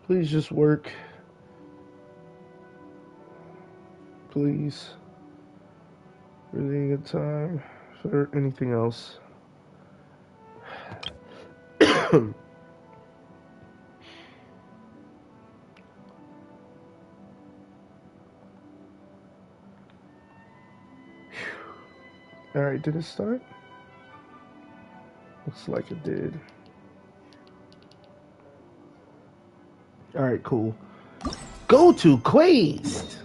Please just work. Please. Really good time for anything else. Alright, did it start? Looks like it did. Alright, cool. Go to Quest!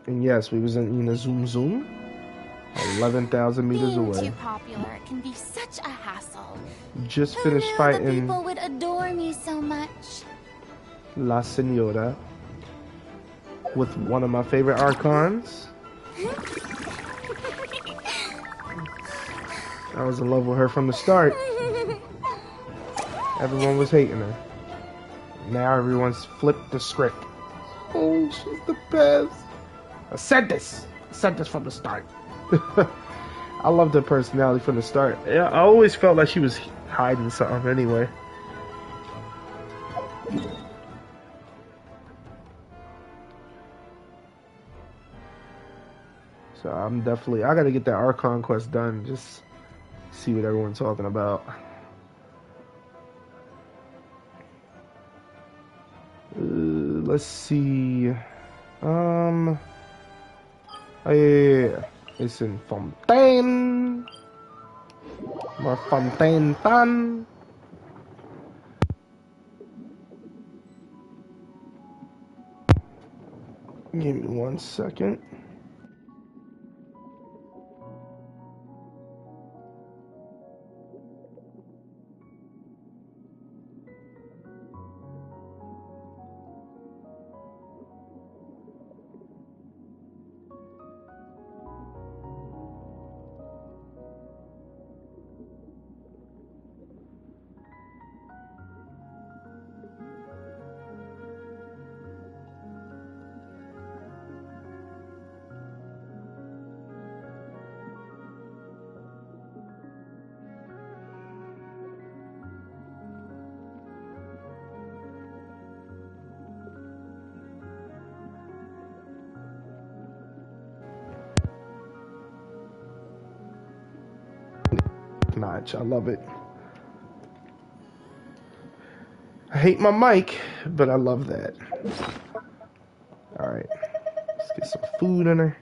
And yes, we was in a Zoom Zoom. 11,000 meters away. Being too popular can be such a hassle. Just finished fighting the people would adore me so much. La Senora with one of my favorite archons. I was in love with her from the start. Everyone was hating her. Now everyone's flipped the script. Oh, she's the best. I said this from the start. I loved her personality from the start. Yeah, I always felt like she was hiding something anyway. So I'm definitely, I gotta get that Archon quest done. Just see what everyone's talking about. Let's see. Oh yeah. It's in Fontaine. More Fontaine fun. Give me 1 second. Notch, I love it. I hate my mic, but I love that. Alright, let's get some food in her.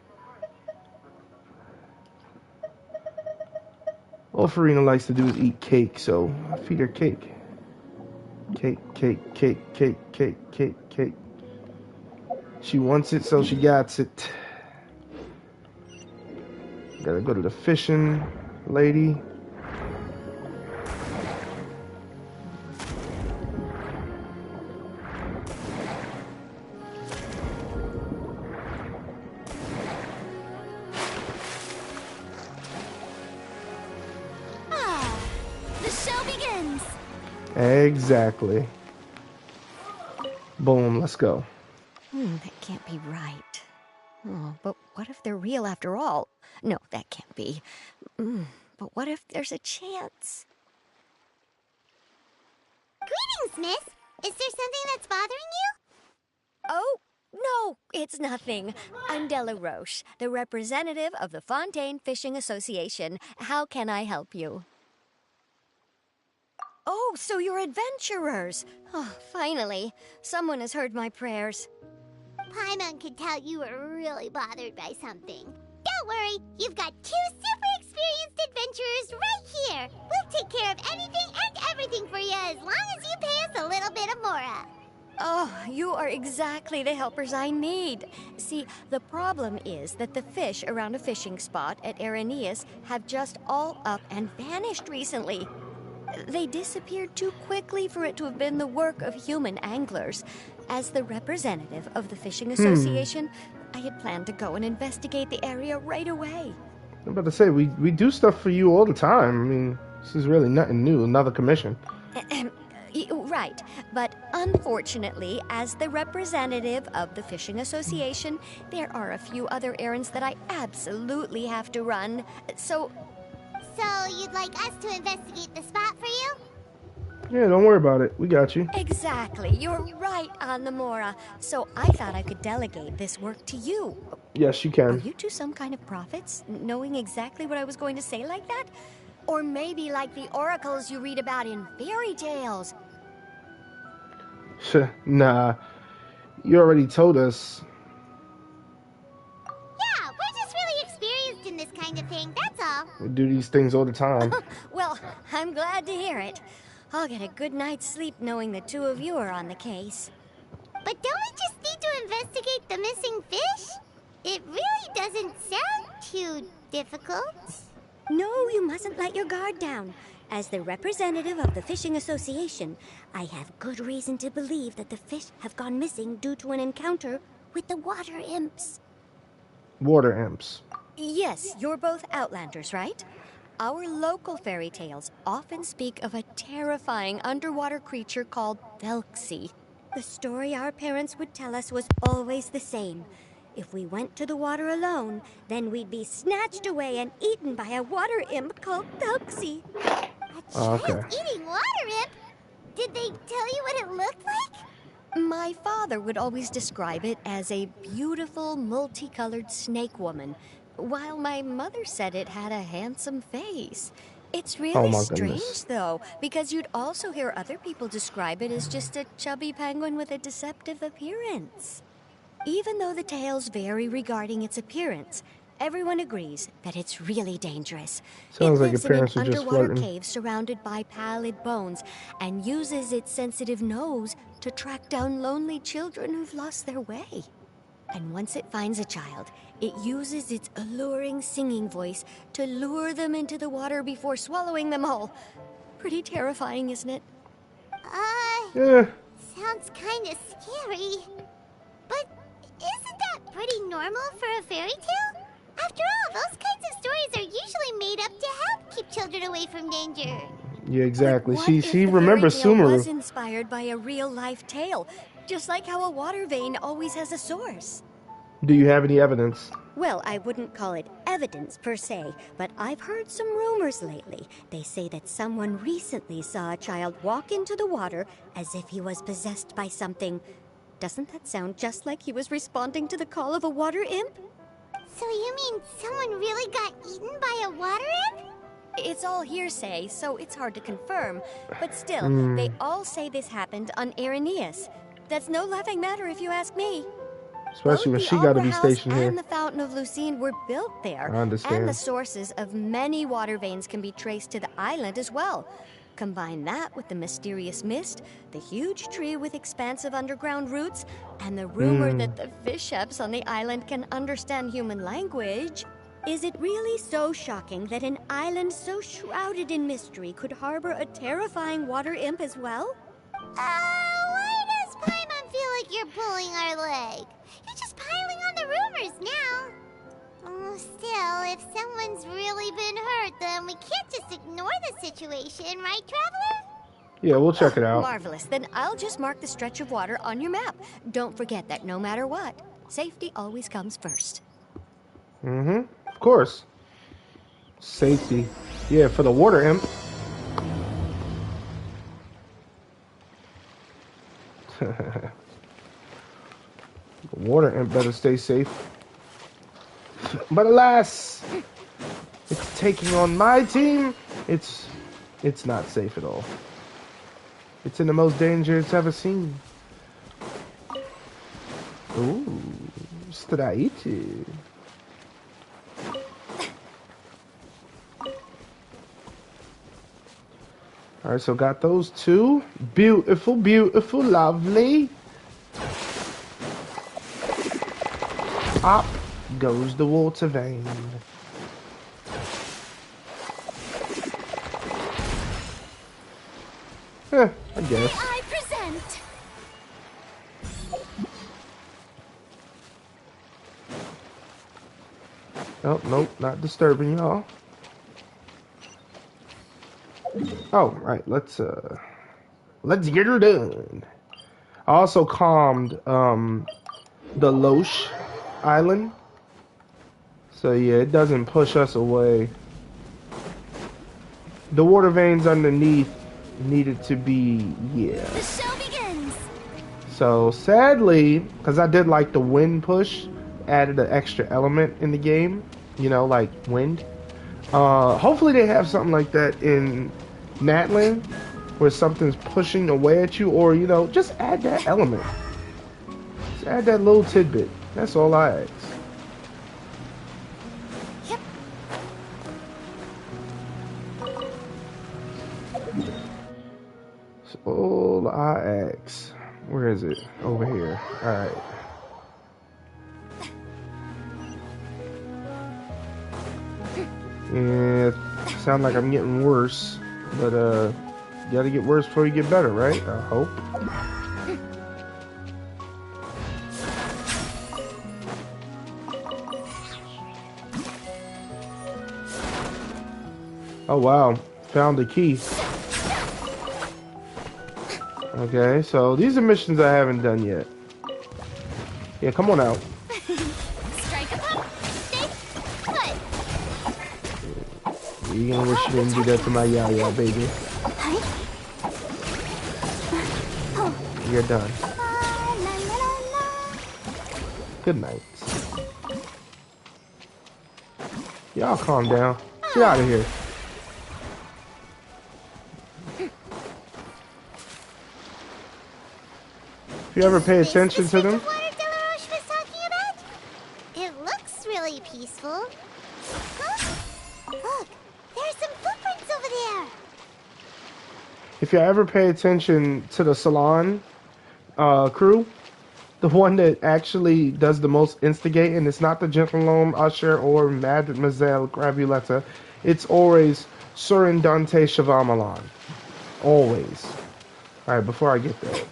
All Farina likes to do is eat cake, so I feed her cake. Cake, cake, cake, cake, cake, cake, cake. She wants it, so she gets it. Gotta go to the fishing lady. Exactly. Boom, let's go. That can't be right. Oh, but what if they're real after all? No, that can't be. But what if there's a chance? Greetings, miss. Is there something that's bothering you? Oh, no, it's nothing. I'm Della Roche, the representative of the Fontaine Fishing Association. How can I help you? Oh, so you're adventurers. Oh, finally. Someone has heard my prayers. Paimon could tell you were really bothered by something. Don't worry, you've got 2 super experienced adventurers right here. We'll take care of anything and everything for you as long as you pay us a little bit of mora. Oh, you are exactly the helpers I need. See, the problem is that the fish around a fishing spot at Araneus have just all up and vanished recently. They disappeared too quickly for it to have been the work of human anglers. As the representative of the Fishing Association, I had planned to go and investigate the area right away. I'm about to say, we do stuff for you all the time. I mean, this is really nothing new, another commission. Right, but unfortunately, as the representative of the Fishing Association, there are a few other errands that I absolutely have to run. So you'd like us to investigate the spot for you? Yeah, don't worry about it. We got you. Exactly. You're right on the Mora. So I thought I could delegate this work to you. Yes, you Are can. you two some kind of prophets, knowing exactly what I was going to say like that? Or maybe like the oracles you read about in fairy tales? Nah, you already told us. Yeah, we're just really experienced in this kind of thing, that's all. We do these things all the time. Well, I'm glad to hear it. I'll get a good night's sleep knowing the two of you are on the case. But don't we just need to investigate the missing fish? It really doesn't sound too difficult. No, you mustn't let your guard down. As the representative of the Fishing Association, I have good reason to believe that the fish have gone missing due to an encounter with the water imps. Water imps. Yes, you're both Outlanders, right? Our local fairy tales often speak of a terrifying underwater creature called Thelxie. The story our parents would tell us was always the same. If we went to the water alone, then we'd be snatched away and eaten by a water imp called Thelxie. A child-eating water imp? Did they tell you what it looked like? My father would always describe it as a beautiful, multicolored snake woman, while my mother said it had a handsome face. It's really strange, though, because you'd also hear other people describe it as just a chubby penguin with a deceptive appearance. Even though the tales vary regarding its appearance, everyone agrees that it's really dangerous. Sounds it like lives your in an parents are just underwater flirting. cave surrounded by pallid bones and uses its sensitive nose to track down lonely children who've lost their way. And once it finds a child, it uses its alluring singing voice to lure them into the water before swallowing them whole. Pretty terrifying, isn't it? Yeah. Sounds kinda scary. But isn't that pretty normal for a fairy tale? After all, those kinds of stories are usually made up to help keep children away from danger. Yeah, exactly. But what She if the remembers fairy tale Sumeru. was inspired by a real-life tale, just like how a water vein always has a source. Do you have any evidence? Well, I wouldn't call it evidence per se, but I've heard some rumors lately. They say that someone recently saw a child walk into the water as if he was possessed by something. Doesn't that sound just like he was responding to the call of a water imp? So you mean someone really got eaten by a water imp? It's all hearsay, so it's hard to confirm. But still, they all say this happened on Araneus. That's no laughing matter if you ask me. Especially when Both she the got to Opera be House stationed and here. the Fountain of Lucine were built there. I understand. And the sources of many water veins can be traced to the island as well. Combine that with the mysterious mist, the huge tree with expansive underground roots, and the rumor that the fish chefs on the island can understand human language. Is it really so shocking that an island so shrouded in mystery could harbor a terrifying water imp as well? Why does Paimon feel like you're pulling our leg? You're just piling on the rumors now. Still, if someone's really been hurt, then we can't just ignore the situation, right, Traveler? Yeah, we'll check it out. Marvelous. Then I'll just mark the stretch of water on your map. Don't forget that no matter what, safety always comes first. Of course. Safety. Yeah, for the water imp. The water imp better stay safe. But alas, it's taking on my team. It's not safe at all. It's in the most danger it's ever seen. Ooh, straight. Alright, so got those two. Beautiful, beautiful, lovely. Up goes the water vein. I guess. I present. Oh, nope, not disturbing y'all. Oh, right, let's get her done. I also calmed the Loche Island. So yeah, it doesn't push us away. The water veins underneath needed to be, yeah. The show begins. So sadly, because I did like the wind push, added an extra element in the game, you know, like wind. Hopefully they have something like that in Natlan, where something's pushing away at you, or, you know, just add that element. Just add that little tidbit. That's all I ask. Yep. That's all I ask. Where is it? Over here. Alright. Yeah, sound like I'm getting worse, but you gotta get worse before you get better, right? I hope. Oh wow, found the key. Okay, so these are missions I haven't done yet. Yeah, come on out. Strike a pop. Stay put. You gonna wish you didn't do that to my Yaya, baby. You're done. Good night. Y'all calm down. Get out of here. If you ever pay attention to them, Water Delaroche was talking about? It looks really peaceful. Huh? Look, there's some footprints over there. if you ever pay attention to the salon crew, the one that actually does the most instigating, it's not the Gentleman Usher or Mademoiselle Gravuletta. It's always Surin Dante Chevamalan. Always. Alright, before I get there.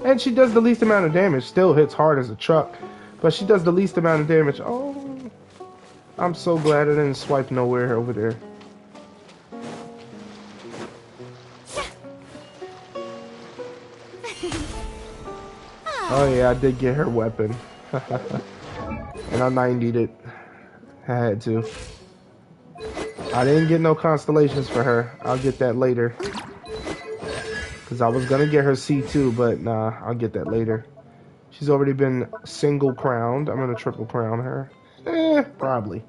And she does the least amount of damage. Still hits hard as a truck. But she does the least amount of damage. Oh, I'm so glad I didn't swipe nowhere over there. Oh yeah, I did get her weapon. And I 90'd it. I had to. I didn't get no constellations for her. I'll get that later. Because I was going to get her C2, but nah, I'll get that later. She's already been single crowned. I'm going to triple crown her. Probably.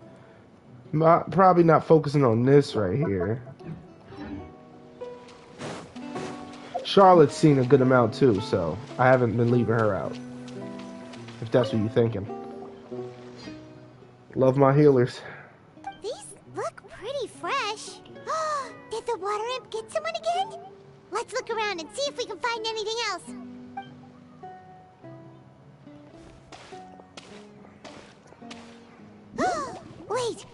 Probably not focusing on this right here. Charlotte's seen a good amount too, so I haven't been leaving her out. If that's what you're thinking. Love my healers. These look pretty fresh. Did the water imp get someone again? Let's look around and see if we can find anything else. Wait,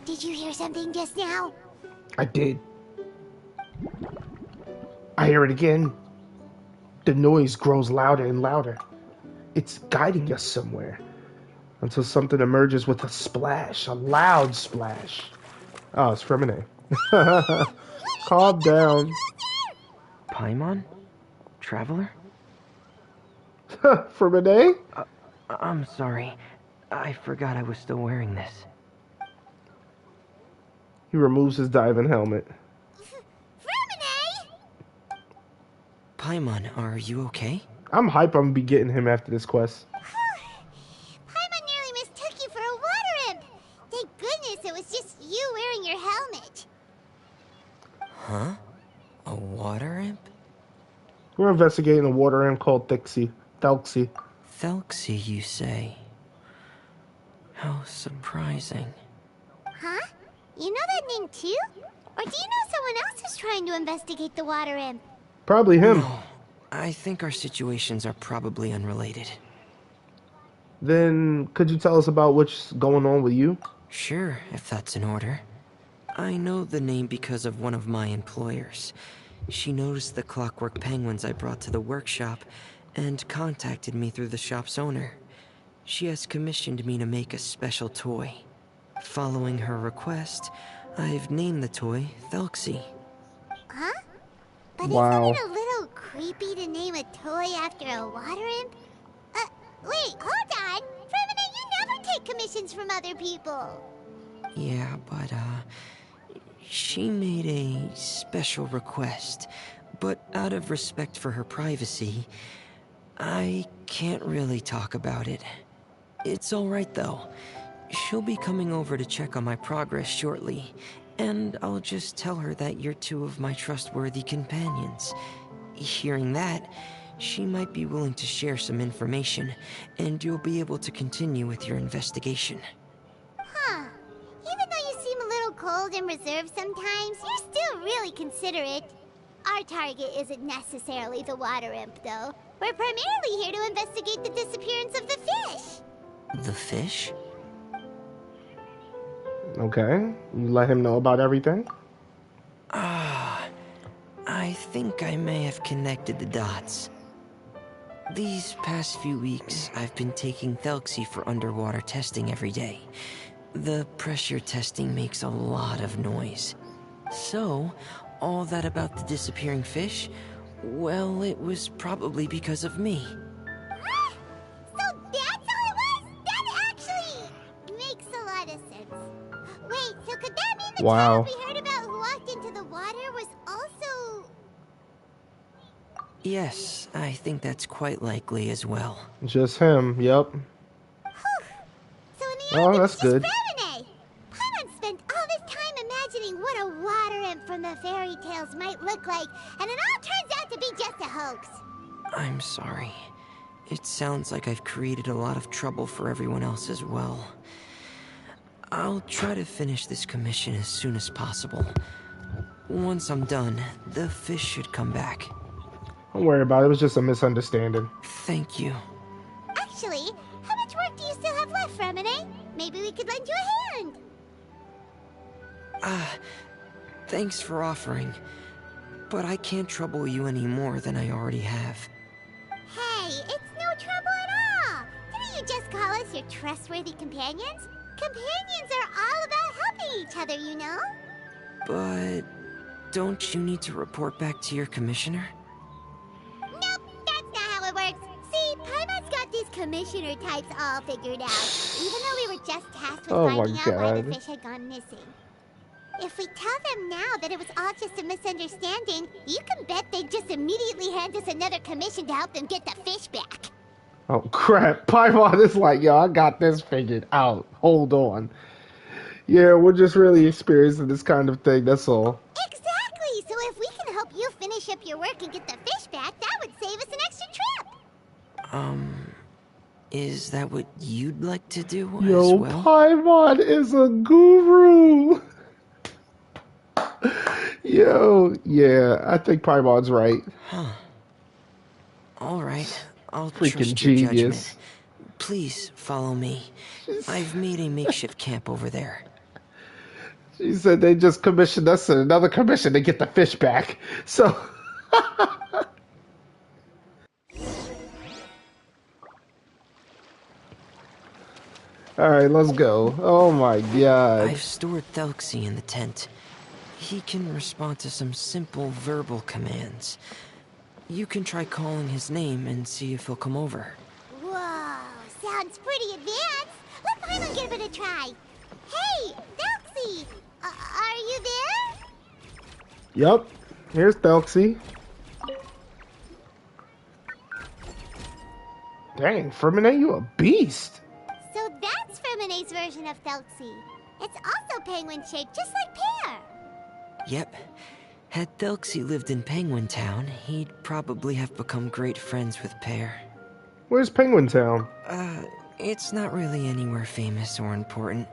did you hear something just now? I did. I hear it again. The noise grows louder and louder. It's guiding us somewhere. Until something emerges with a splash. A loud splash. Oh, it's Fremine. Calm down. Paimon? Traveler? Fremine? I'm sorry. I forgot I was still wearing this. He removes his diving helmet. Fremine! Paimon, are you okay? I'm hype I'm gonna be getting him after this quest. Paimon nearly mistook you for a water imp. Thank goodness it was just you wearing your helmet. Huh? A water imp? We're investigating a water imp called Thelxie. Thelxie, you say? How surprising. Huh? You know that name too? Or do you know someone else who's trying to investigate the water imp? Probably him. No, I think our situations are probably unrelated. Then, could you tell us about what's going on with you? Sure, if that's in order. I know the name because of one of my employers. She noticed the clockwork penguins I brought to the workshop and contacted me through the shop's owner. She has commissioned me to make a special toy. Following her request, I've named the toy Thelxie. Huh? But Wow. isn't it a little creepy to name a toy after a water imp? Wait, hold on! Fremine, get commissions from other people. Yeah, but, she made a special request. But out of respect for her privacy, I can't really talk about it. It's alright though. She'll be coming over to check on my progress shortly, and I'll just tell her that you're two of my trustworthy companions. Hearing that, she might be willing to share some information, and you'll be able to continue with your investigation. Huh. Even though you seem a little cold and reserved sometimes, you're still really considerate. Our target isn't necessarily the water imp, though. We're primarily here to investigate the disappearance of the fish. The fish? Okay. You let him know about everything? I think I may have connected the dots. These past few weeks, I've been taking Thelxie for underwater testing every day. The pressure testing makes a lot of noise. So, all that about the disappearing fish, well, it was probably because of me. So that's all it was? That actually makes a lot of sense. Wait, so could that mean the Wow. child we heard about who walked into the water was also... Yes, I think that's quite likely as well. Just him, yep. So in the Oh, end, it that's was just good. Paimon. Paimon spent all this time imagining what a water imp from the fairy tales might look like, and it all turns out to be just a hoax. I'm sorry. It sounds like I've created a lot of trouble for everyone else as well. I'll try to finish this commission as soon as possible. Once I'm done, the fish should come back. Don't worry about it. It was just a misunderstanding. Thank you. Actually, how much work do you still have left, Remine? Maybe we could lend you a hand. Thanks for offering. But I can't trouble you any more than I already have. Hey, it's no trouble at all. Didn't you just call us your trustworthy companions? Companions are all about helping each other, you know? But don't you need to report back to your commissioner? Nope, that's not how it works. See, Paimon's got these commissioner types all figured out, even though we were just tasked with Oh my finding out why the God. fish had gone missing. If we tell them now that it was all just a misunderstanding, you can bet they'd just immediately hand us another commission to help them get the fish back. Oh crap. Paimon is like, yo, I got this figured out. Hold on. Yeah, we're just really experiencing this kind of thing, that's all. Exactly! So if we can help you finish up your work and get the fish back, that would save us an extra trip! Is that what you'd like to do as Yo, well? Paimon is a guru. Yo, yeah, I think Paimon's right. Alright, I'll Freaking trust your genius. judgment. Please follow me. I've made a makeshift camp over there. She said they just commissioned us another commission to get the fish back. So, alright, let's go. Oh my god. I've stored Thelxie in the tent. He can respond to some simple verbal commands. You can try calling his name and see if he'll come over. Whoa, sounds pretty advanced. Let Paimon give it a try. Hey, Thelxie, are you there? Yup, here's Thelxie. Dang, Fermine, you a beast. So that's Fermine's version of Thelxie. It's also penguin-shaped, just like Pear. Yep. Had Thelxie lived in Penguin Town, he'd probably have become great friends with Pear. Where's Penguin Town? It's not really anywhere famous or important.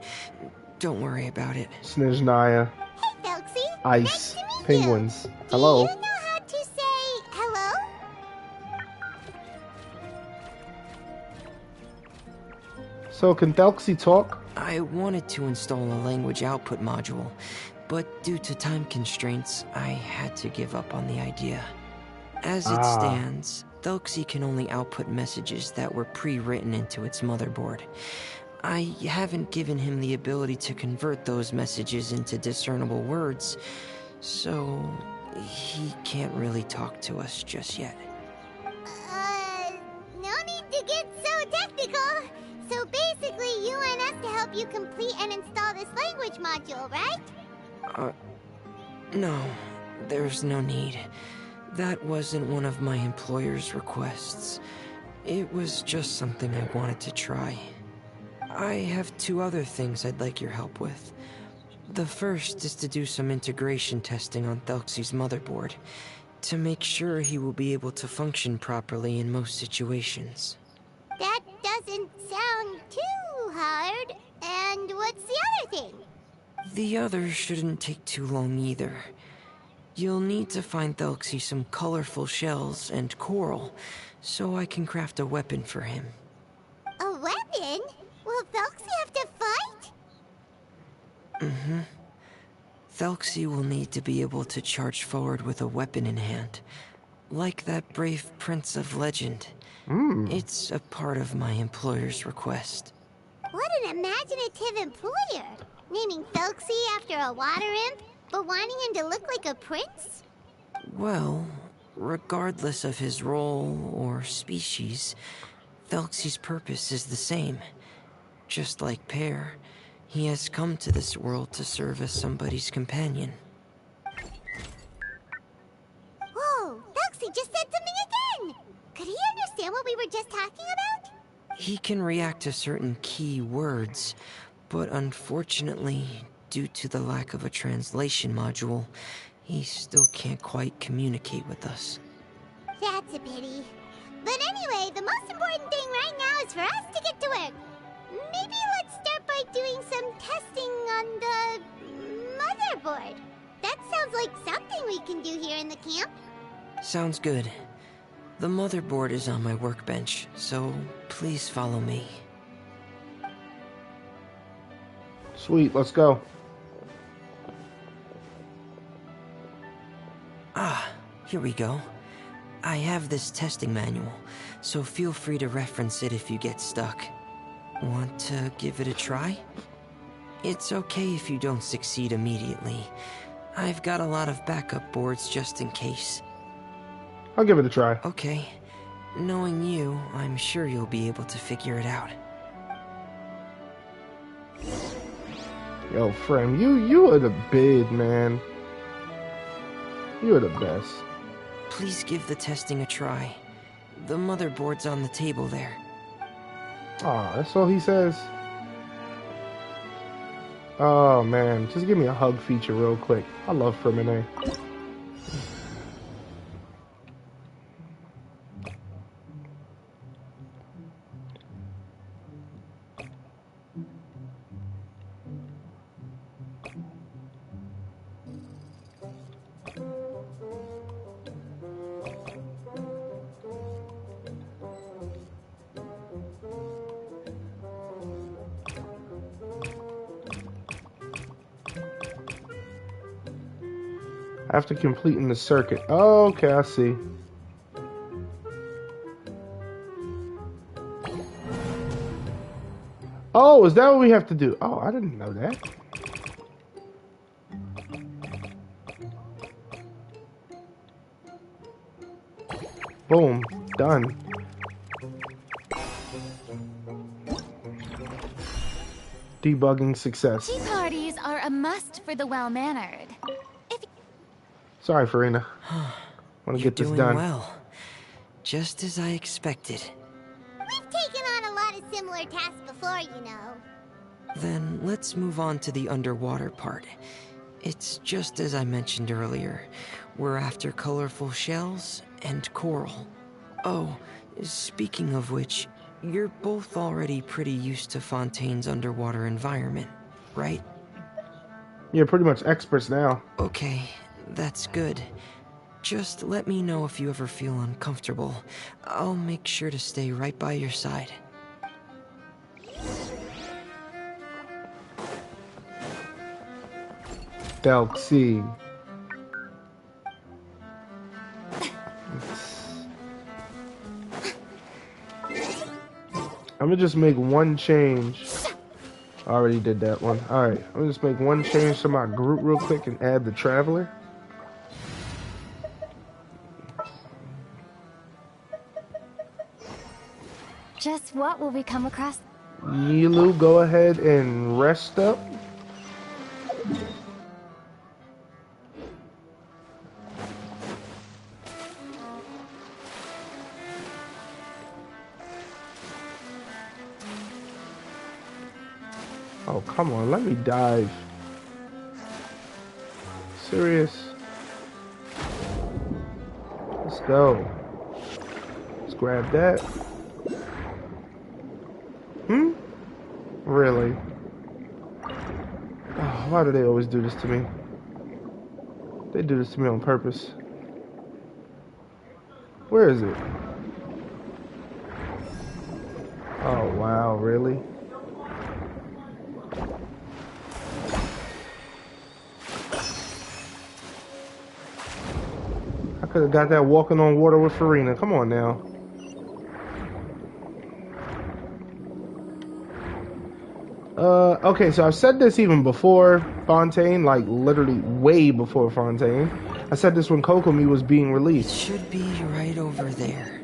Don't worry about it. Snezhnaya. Hey, Thelxie. Ice. Nice to meet Penguins. you. Hello. Do you know how to say hello? So can Thelxie talk? I wanted to install a language output module, but due to time constraints, I had to give up on the idea. As it stands, Thelxie can only output messages that were pre-written into its motherboard. I haven't given him the ability to convert those messages into discernible words, so he can't really talk to us just yet. No need to get so technical. So basically, you and help you complete and install this language module, right? No, there's no need. That wasn't one of my employer's requests. It was just something I wanted to try. I have 2 other things I'd like your help with. The first is to do some integration testing on Thelxie's motherboard, to make sure he will be able to function properly in most situations. That doesn't sound too hard. And what's the other thing? The other shouldn't take too long either. You'll need to find Thelxie some colorful shells and coral, so I can craft a weapon for him. A weapon? Will Thelxie have to fight? Mm-hmm. Thelxie will need to be able to charge forward with a weapon in hand, like that brave prince of legend. It's a part of my employer's request. What an imaginative employer! Naming Thelxie after a water imp, but wanting him to look like a prince? Well, regardless of his role or species, Thelxie's purpose is the same. Just like Pear, he has come to this world to serve as somebody's companion. Whoa, Thelxie just said something again! Could he understand what we were just talking about? He can react to certain key words, but unfortunately, due to the lack of a translation module, he still can't quite communicate with us. That's a pity. But anyway, the most important thing right now is for us to get to work. Maybe let's start by doing some testing on the motherboard. That sounds like something we can do here in the camp. Sounds good. The motherboard is on my workbench, so please follow me. Sweet, let's go. Ah, here we go. I have this testing manual, so feel free to reference it if you get stuck. Want to give it a try? It's okay if you don't succeed immediately. I've got a lot of backup boards just in case. I'll give it a try. Okay. Knowing you, I'm sure you'll be able to figure it out. Yo, Frem, you are the bid, man. You are the best. Please give the testing a try. The motherboard's on the table there. Aw, that's all he says. Oh, man. Just give me a hug feature real quick. I love Fremine. After completing the circuit. Oh, okay, I see. Oh, is that what we have to do? Oh, I didn't know that. Boom. Done. Debugging success. Tea parties are a must for the well-mannered. Sorry, Farina. Want to get this Doing done. well. Just as I expected. We've taken on a lot of similar tasks before, you know. Then let's move on to the underwater part. It's just as I mentioned earlier. We're after colorful shells and coral. Oh, speaking of which, you're both already pretty used to Fontaine's underwater environment, right? You're pretty much experts now. Okay, that's good. Just let me know if you ever feel uncomfortable. I'll make sure to stay right by your side. Thelxie. I'm gonna just make one change. I already did that one. Alright, I'm gonna just make one change to my group real quick and add the Traveler. Just what will we come across? Nilu, go ahead and rest up. Oh, come on, let me dive. Serious. Let's go. Let's grab that. Really? Oh, why do they always do this to me? They do this to me on purpose. Where is it? Oh, wow, really? I could have got that walking on water with Farina. Come on now. Okay, so I've said this even before Fontaine, like literally way before Fontaine. I said this when Kokomi was being It released. should be right over there.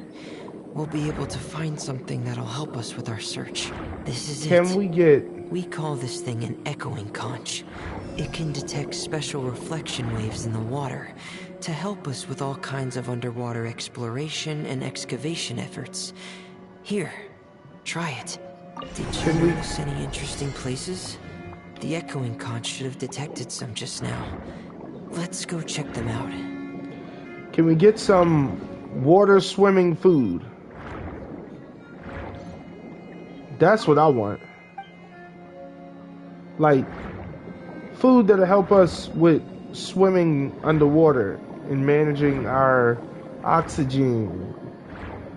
We'll be able to find something that'll help us with our search. This is it. Can we get... We call this thing an echoing conch. It can detect special reflection waves in the water to help us with all kinds of underwater exploration and excavation efforts. Here, try it. Did you notice any interesting places? The echoing conch should have detected some just now. Let's go check them out. Can we get some water swimming food? That's what I want. Like, food that'll help us with swimming underwater and managing our oxygen.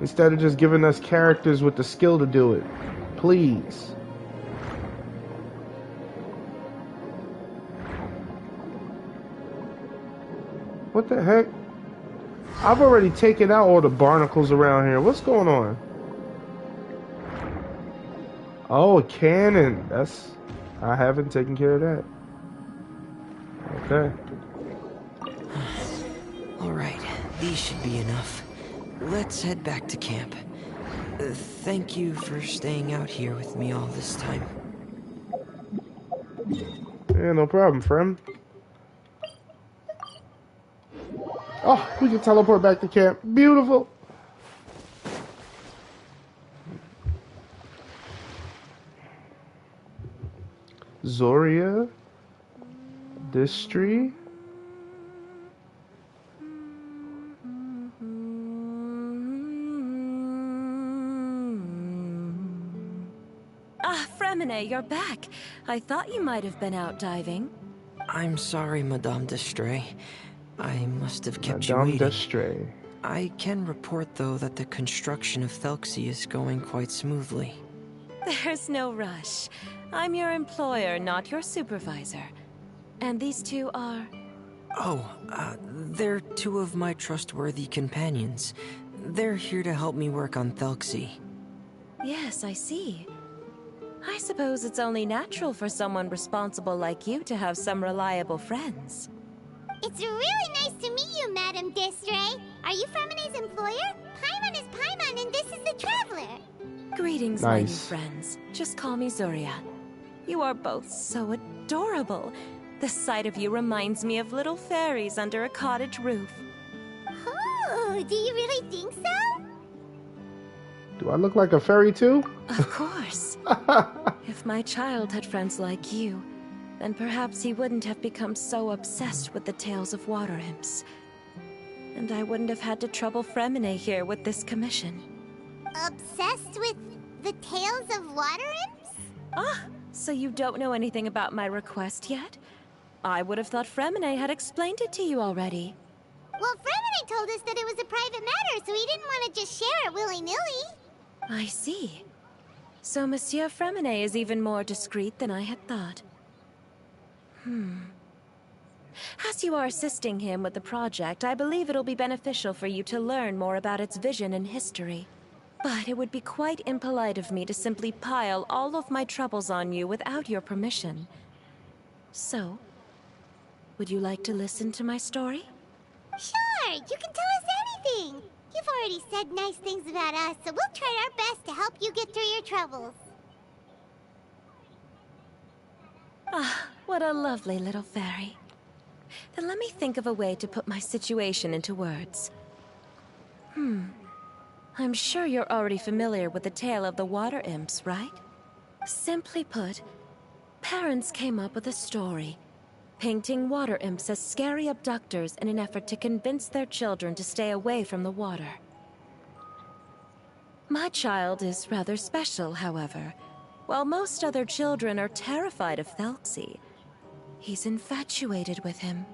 Instead of just giving us characters with the skill to do it. Please. What the heck? I've already taken out all the barnacles around here. What's going on? Oh, a cannon. That's... I haven't taken care of that. Okay. Alright, these should be enough. Let's head back to camp. Thank you for staying out here with me all this time. Yeah, no problem, friend. Oh, we can teleport back to camp. Beautiful. Zoria. Distri. Fremine, you're back. I thought you might have been out diving. I'm sorry, Madame d'Estray. I must have kept you Madame waiting. d'Estray. I can report, though, that the construction of Thelxie is going quite smoothly. There's no rush. I'm your employer, not your supervisor. And these two are... Oh, they're two of my trustworthy companions. They're here to help me work on Thelxie. Yes, I see. I suppose it's only natural for someone responsible like you to have some reliable friends. It's really nice to meet you, Madame Destray. Are you Fremine's employer? Paimon is Paimon, and this is the Traveler. Greetings, my new Nice. friends. Just call me Zuria. You are both so adorable. The sight of you reminds me of little fairies under a cottage roof. Oh, do you really think so? Do I look like a fairy too? Of course. If my child had friends like you, then perhaps he wouldn't have become so obsessed with the tales of water imps. And I wouldn't have had to trouble Fremine here with this commission. Obsessed with the tales of water imps? Ah, so you don't know anything about my request yet? I would have thought Fremine had explained it to you already. Well, Fremine told us that it was a private matter, so he didn't want to just share it willy-nilly. I see. So Monsieur Fremine is even more discreet than I had thought. As you are assisting him with the project, I believe it'll be beneficial for you to learn more about its vision and history. But it would be quite impolite of me to simply pile all of my troubles on you without your permission. So, would you like to listen to my story? Sure, you can tell us anything. You've already said nice things about us, so we'll try our best to help you get through your troubles. Ah, what a lovely little fairy. Then let me think of a way to put my situation into words. I'm sure you're already familiar with the tale of the water imps, right? Simply put, parents came up with a story, painting water imps as scary abductors in an effort to convince their children to stay away from the water. My child is rather special, however. While most other children are terrified of Thelxie, he's infatuated with him.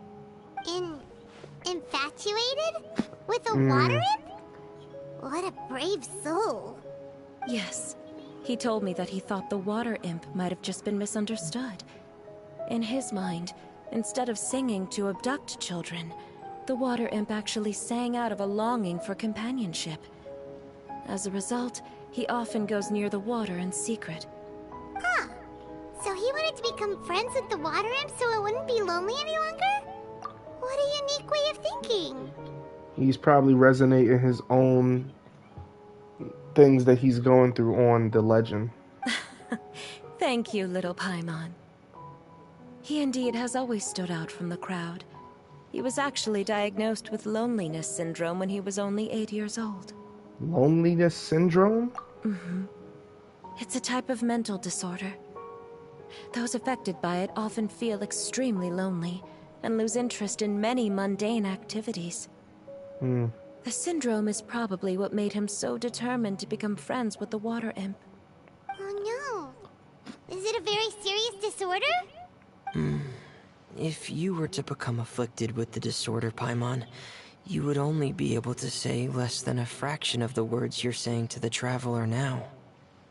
Infatuated? With a water imp? What a brave soul. Yes, he told me that he thought the water imp might have just been misunderstood. In his mind, instead of singing to abduct children, the water imp actually sang out of a longing for companionship. As a result, he often goes near the water in secret. Huh. So he wanted to become friends with the water imp so it wouldn't be lonely any longer? What a unique way of thinking. He's probably resonating his own things that he's going through on the legend. Thank you, little Paimon. He indeed has always stood out from the crowd. He was actually diagnosed with loneliness syndrome when he was only 8 years old. Loneliness syndrome? It's a type of mental disorder. Those affected by it often feel extremely lonely and lose interest in many mundane activities. The syndrome is probably what made him so determined to become friends with the water imp. Oh no. Is it a very serious disorder? If you were to become afflicted with the disorder, Paimon, you would only be able to say less than a fraction of the words you're saying to the traveler now.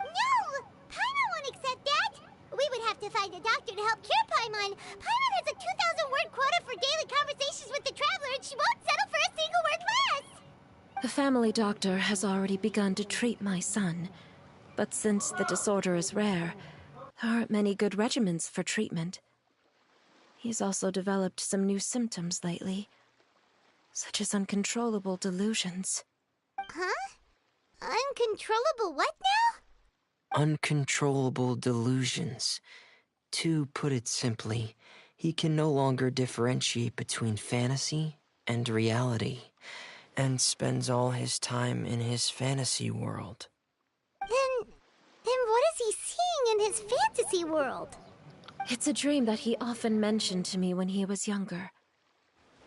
No! Paimon won't accept that! We would have to find a doctor to help cure Paimon. Paimon has a 2,000-word quota for daily conversations with the traveler, and she won't settle for a single word less! The family doctor has already begun to treat my son, but since the disorder is rare, there aren't many good regimens for treatment. He's also developed some new symptoms lately, such as uncontrollable delusions. Huh? Uncontrollable what now? Uncontrollable delusions. To put it simply, he can no longer differentiate between fantasy and reality, and spends all his time in his fantasy world. Then what is he seeing in his fantasy world? It's a dream that he often mentioned to me when he was younger.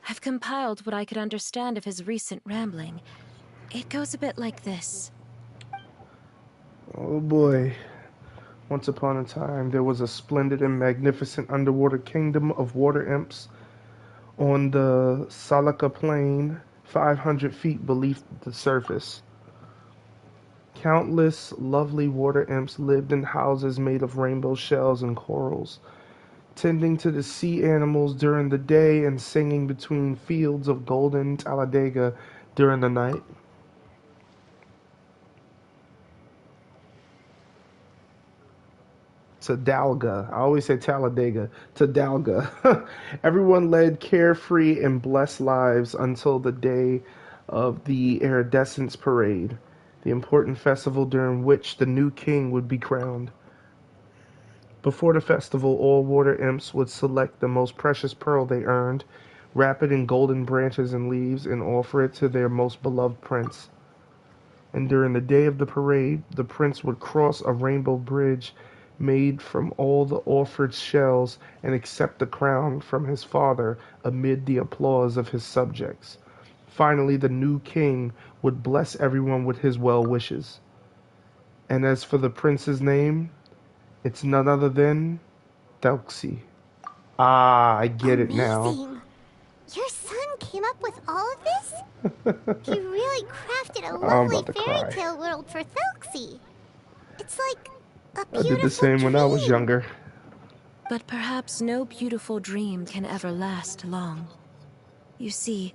I've compiled what I could understand of his recent rambling. It goes a bit like this. Oh boy. Once upon a time, there was a splendid and magnificent underwater kingdom of water imps on the Salaka Plain, 500 feet beneath the surface. Countless lovely water imps lived in houses made of rainbow shells and corals, tending to the sea animals during the day and singing between fields of golden Talladega during the night. Tadalga. I always say Talladega. Tadalga. Everyone led carefree and blessed lives until the day of the Iridescence Parade, the important festival during which the new king would be crowned. Before the festival, all water imps would select the most precious pearl they earned, wrap it in golden branches and leaves, and offer it to their most beloved prince. And during the day of the parade, the prince would cross a rainbow bridge made from all the offered shells and accept the crown from his father amid the applause of his subjects. Finally, the new king would bless everyone with his well wishes. And as for the prince's name, it's none other than Thelxie. Ah, I get it now. Amazing! Your son came up with all of this? He really crafted a I'm lovely about to fairy cry. tale world for Thelxie. It's like a I beautiful did the same when I was dream. younger. But perhaps no beautiful dream can ever last long. You see,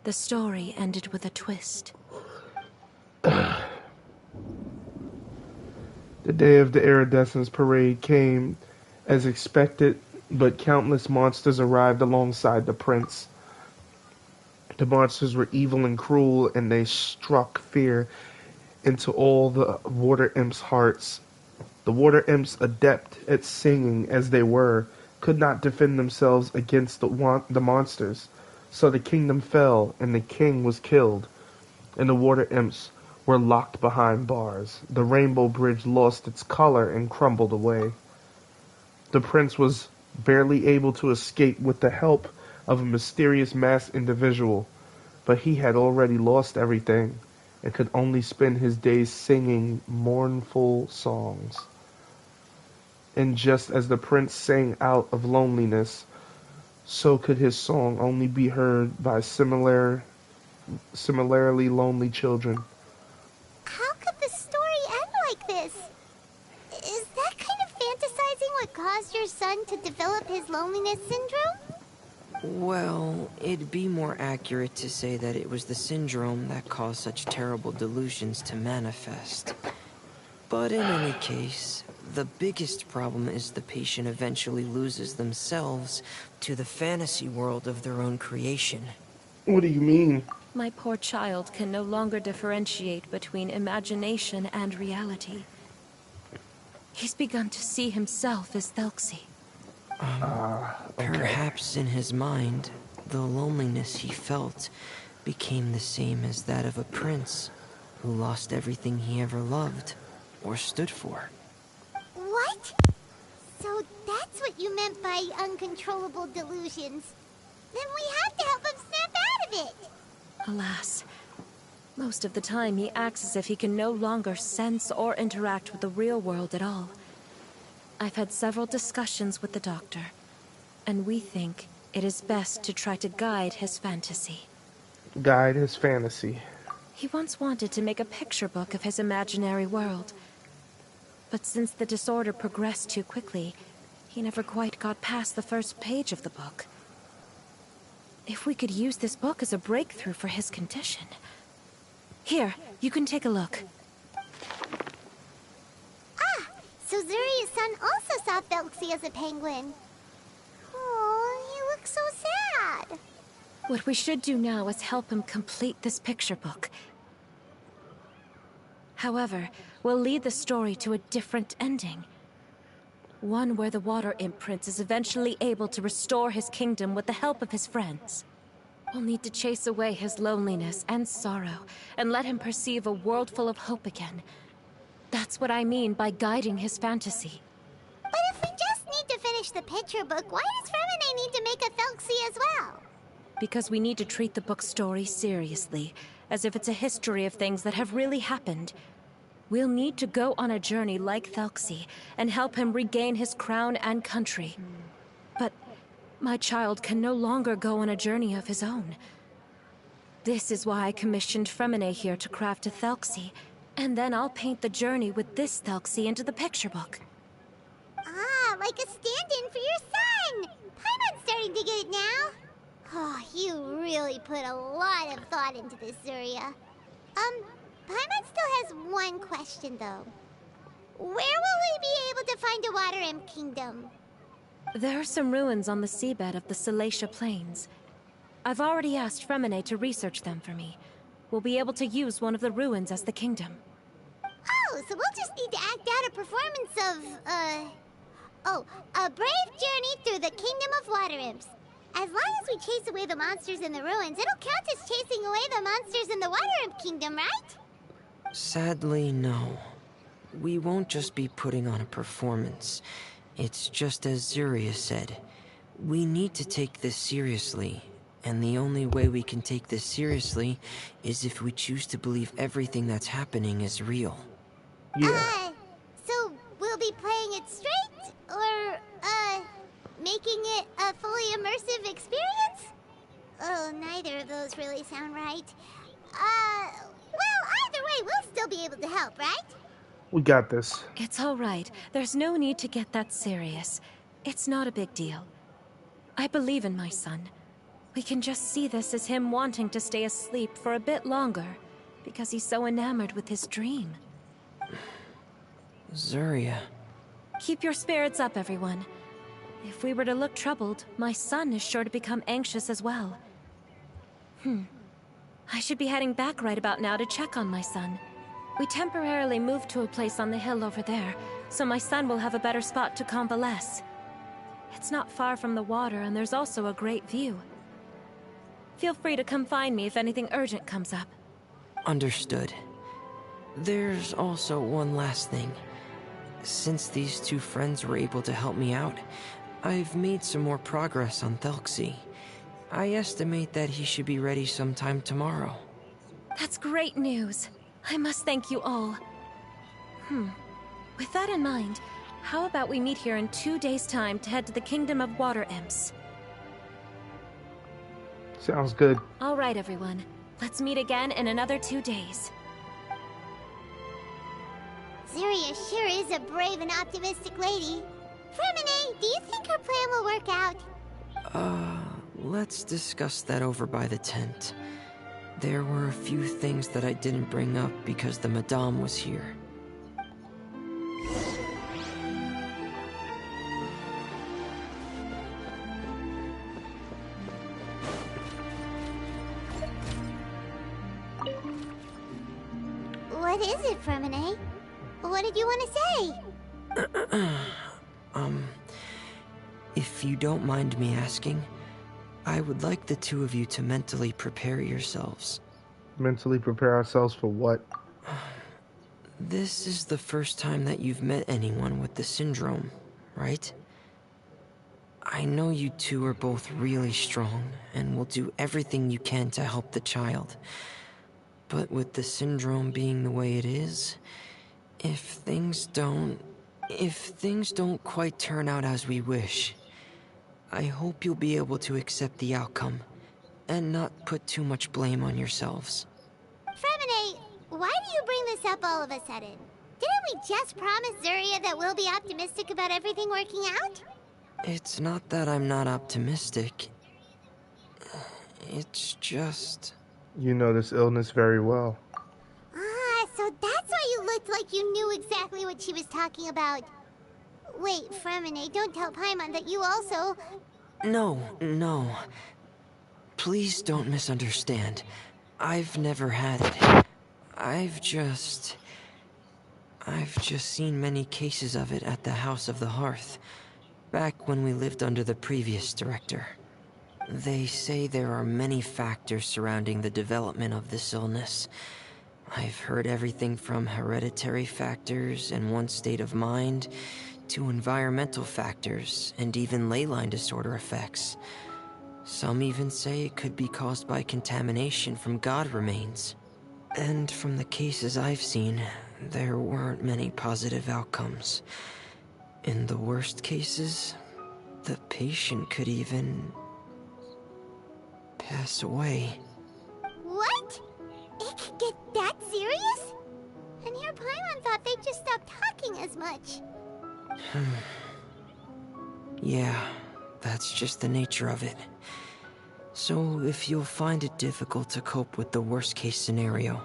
the story ended with a twist. The day of the Iridescence Parade came as expected, but countless monsters arrived alongside the prince. The monsters were evil and cruel, and they struck fear into all the water imps' hearts. The water imps, adept at singing as they were, could not defend themselves against the monsters. So the kingdom fell, and the king was killed, and the water imps were locked behind bars. The rainbow bridge lost its color and crumbled away. The prince was barely able to escape with the help of a mysterious masked individual, but he had already lost everything and could only spend his days singing mournful songs. And just as the prince sang out of loneliness, so could his song only be heard by similarly lonely children. How could the story end like this? Is that kind of fantasizing what caused your son to develop his loneliness syndrome? Well, it'd be more accurate to say that it was the syndrome that caused such terrible delusions to manifest. But in any case, the biggest problem is the patient eventually loses themselves to the fantasy world of their own creation. What do you mean? My poor child can no longer differentiate between imagination and reality. He's begun to see himself as Thelxie. Okay. Perhaps in his mind, the loneliness he felt became the same as that of a prince who lost everything he ever loved or stood for. What? So that's what you meant by uncontrollable delusions. Then we have to help him snap out of it. Alas, most of the time he acts as if he can no longer sense or interact with the real world at all. I've had several discussions with the doctor, and we think it is best to try to guide his fantasy. Guide his fantasy. He once wanted to make a picture book of his imaginary world, but since the disorder progressed too quickly, he never quite got past the first page of the book. If we could use this book as a breakthrough for his condition... Here, you can take a look. Ah, so Zuri's son also saw Thelxie as a penguin. Oh, he looks so sad. What we should do now is help him complete this picture book. However, we'll lead the story to a different ending. One where the Water Imp Prince is eventually able to restore his kingdom with the help of his friends. We'll need to chase away his loneliness and sorrow, and let him perceive a world full of hope again. That's what I mean by guiding his fantasy. But if we just need to finish the picture book, why does Fremine need to make a Thelxie as well? Because we need to treat the book's story seriously, as if it's a history of things that have really happened. We'll need to go on a journey like Thelxie, and help him regain his crown and country. But my child can no longer go on a journey of his own. This is why I commissioned Fremine here to craft a Thelxie, and then I'll paint the journey with this Thelxie into the picture book. Ah, like a stand-in for your son! Paimon's starting to get it now. Oh, you really put a lot of thought into this, Zuria. Paimon still has one question, though. Where will we be able to find a Water Imp Kingdom? There are some ruins on the seabed of the Salacia Plains. I've already asked Fremine to research them for me. We'll be able to use one of the ruins as the kingdom. Oh, so we'll just need to act out a performance of, a brave journey through the Kingdom of Water Imps. As long as we chase away the monsters in the ruins, it'll count as chasing away the monsters in the Water Imp Kingdom, right? Sadly, no. We won't just be putting on a performance. It's just as Zuria said. We need to take this seriously. And the only way we can take this seriously is if we choose to believe everything that's happening is real. Yeah. So we'll be playing it straight? Or, making it a fully immersive experience? Oh, neither of those really sound right. Well, either way, we'll still be able to help, right? We got this. It's all right. There's no need to get that serious. It's not a big deal. I believe in my son. We can just see this as him wanting to stay asleep for a bit longer, because he's so enamored with his dream. Zuria. Keep your spirits up, everyone. If we were to look troubled, my son is sure to become anxious as well. I should be heading back right about now to check on my son. We temporarily moved to a place on the hill over there, so my son will have a better spot to convalesce. It's not far from the water, and there's also a great view. Feel free to come find me if anything urgent comes up. Understood. There's also one last thing. Since these two friends were able to help me out, I've made some more progress on Thelxie. I estimate that he should be ready sometime tomorrow. That's great news. I must thank you all. With that in mind, how about we meet here in 2 days' time to head to the Kingdom of Water Imps? Sounds good. All right, everyone. Let's meet again in another 2 days. Zeria sure is a brave and optimistic lady. Fremine, do you think her plan will work out? Let's discuss that over by the tent. There were a few things that I didn't bring up because the Madame was here. What is it, Fremine? What did you want to say? If you don't mind me asking, I would like the two of you to mentally prepare yourselves. Mentally prepare ourselves for what? This is the first time that you've met anyone with the syndrome, right? I know you two are both really strong and will do everything you can to help the child. But with the syndrome being the way it is, if things don't quite turn out as we wish, I hope you'll be able to accept the outcome and not put too much blame on yourselves. Fremine, why do you bring this up all of a sudden? Didn't we just promise Zeria that we'll be optimistic about everything working out? It's not that I'm not optimistic. It's just... You know this illness very well. Ah, so that's why you looked like you knew exactly what she was talking about. Wait, Fremine, don't tell Paimon that you also... No. Please don't misunderstand. I've never had it. I've just seen many cases of it at the House of the Hearth, back when we lived under the previous director. They say there are many factors surrounding the development of this illness. I've heard everything from hereditary factors and one's state of mind, to environmental factors, and even ley line disorder effects. Some even say it could be caused by contamination from god remains. And from the cases I've seen, there weren't many positive outcomes. In the worst cases, the patient could even pass away. What? It could get that serious? And here Paimon thought they'd just stop talking as much. Yeah, that's just the nature of it. So if you'll find it difficult to cope with the worst case scenario,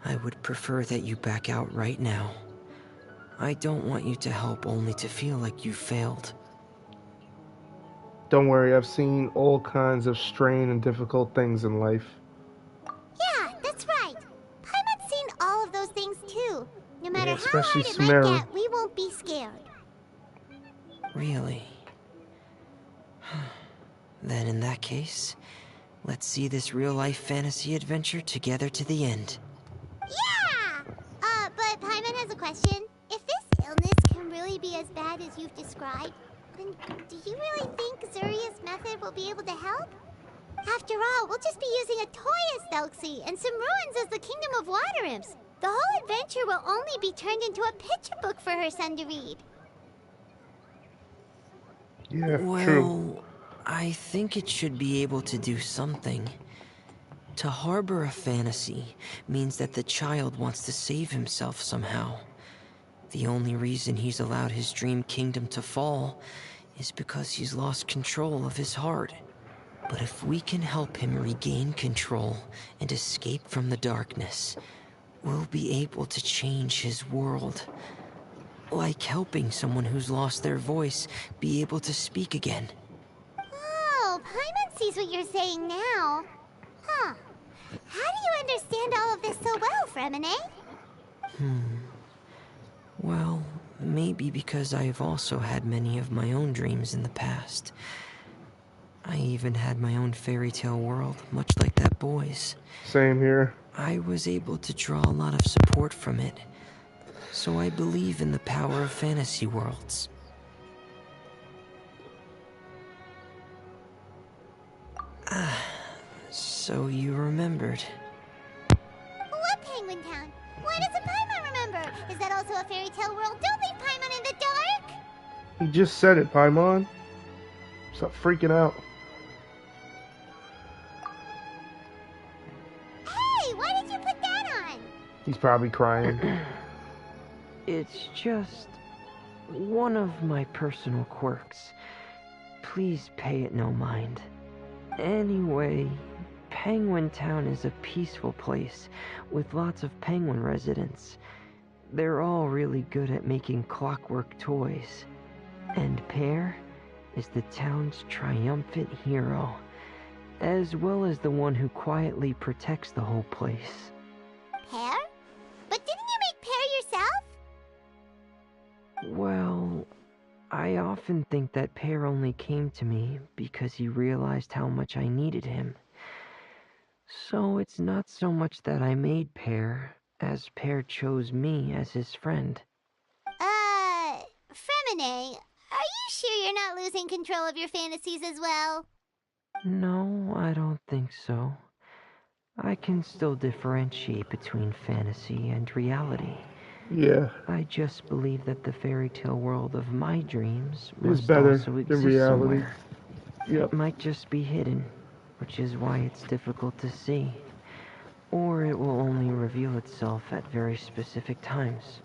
I would prefer that you back out right now. I don't want you to help only to feel like you failed. Don't worry, I've seen all kinds of strain and difficult things in life. Yeah, that's right. Paimon's seen all of those things too. No matter how especially hard it might Sumeru. get, we won't be scared. Really? Then in that case, let's see this real-life fantasy adventure together to the end. Yeah! But Paimon has a question. If this illness can really be as bad as you've described, then do you really think Zuria's method will be able to help? After all, we'll just be using a toy as Thelxie and some ruins as the Kingdom of Water Imps. The whole adventure will only be turned into a picture book for her son to read. Yeah, Well, true. I think it should be able to do something. To harbor a fantasy means that the child wants to save himself somehow. The only reason he's allowed his dream kingdom to fall is because he's lost control of his heart. But if we can help him regain control and escape from the darkness, we'll be able to change his world. Like helping someone who's lost their voice be able to speak again. Oh, Paimon sees what you're saying now. Huh. How do you understand all of this so well, Fremine? Well, Maybe because I have also had many of my own dreams in the past. I even had my own fairy tale world, much like that boy's. Same here. I was able to draw a lot of support from it, so I believe in the power of fantasy worlds. So you remembered. What Penguin Town? Why doesn't Paimon remember? Is that also a fairy tale world? Don't leave Paimon in the dark! He just said it, Paimon. Stop freaking out. Hey, why did you put that on? He's probably crying. It's just one of my personal quirks. Please pay it no mind. Anyway, Penguin Town is a peaceful place with lots of penguin residents. They're all really good at making clockwork toys. And Pear is the town's triumphant hero, as well as the one who quietly protects the whole place. Pear? But didn't you make Pear yourself? Well, I often think that Pear only came to me because he realized how much I needed him. So it's not so much that I made Pear, as Pear chose me as his friend. Fremine, are you sure you're not losing control of your fantasies as well? No, I don't think so. I can still differentiate between fantasy and reality. Yeah. I just believe that the fairy tale world of my dreams It's must better also than exist reality. somewhere. Yep. It might just be hidden, which is why it's difficult to see. Or it will only reveal itself at very specific times.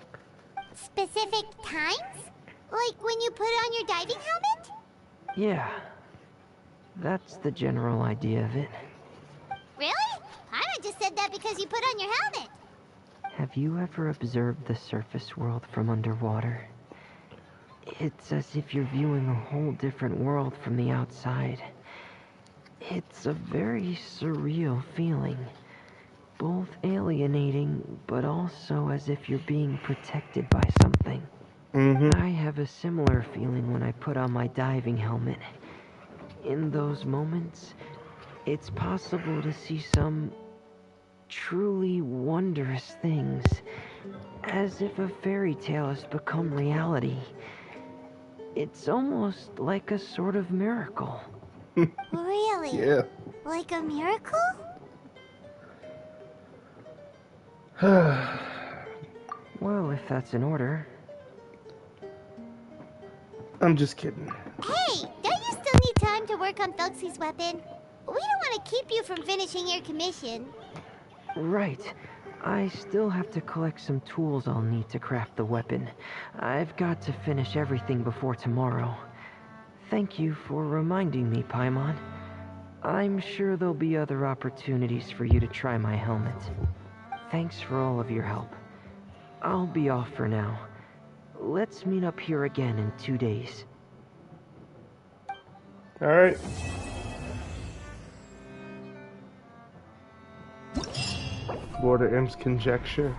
Specific times? Like when you put on your diving helmet? Yeah, that's the general idea of it. Really? Paimon just said that because you put on your helmet. Have you ever observed the surface world from underwater? It's as if you're viewing a whole different world from the outside. It's a very surreal feeling. Both alienating, but also as if you're being protected by something. I have a similar feeling when I put on my diving helmet. In those moments, it's possible to see some truly wondrous things, as if a fairy tale has become reality. It's almost like a sort of miracle. Really? Yeah. Like a miracle? Well, if that's in order. I'm just kidding. Hey, don't you still need time to work on Thugsey's weapon? We don't want to keep you from finishing your commission. Right. I still have to collect some tools I'll need to craft the weapon. I've got to finish everything before tomorrow. Thank you for reminding me, Paimon. I'm sure there'll be other opportunities for you to try my helmet. Thanks for all of your help. I'll be off for now. Let's meet up here again in 2 days. Alright. Border M's conjecture.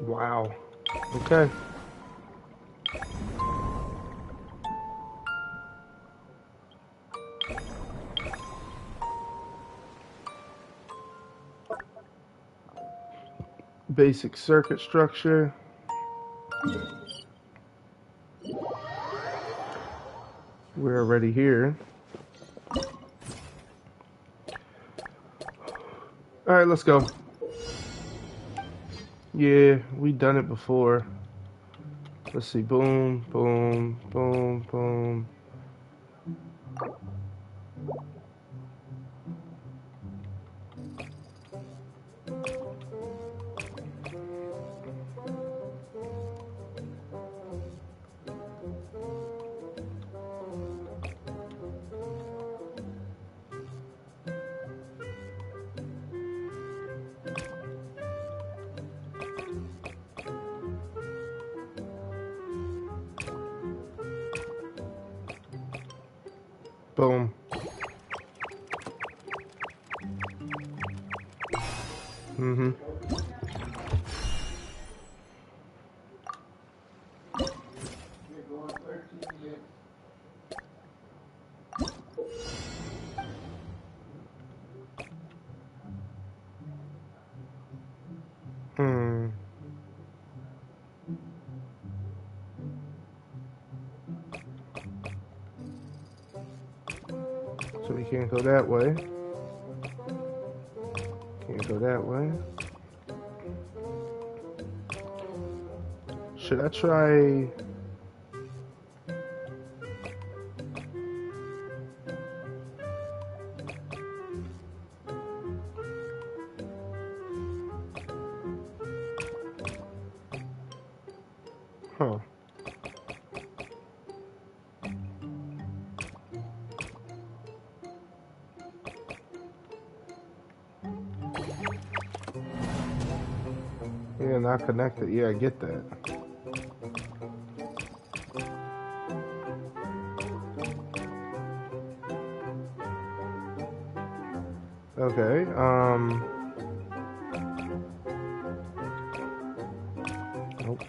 Wow. Okay. Basic circuit structure. We're already here. Alright, let's go. Yeah, we done it before. Let's see. Boom, boom, boom, boom. Boom. Mm-hmm. Hmm. So we can't go that way. Can't go that way. Should I try... Huh. Yeah, not connected. Yeah, I get that. Okay, nope.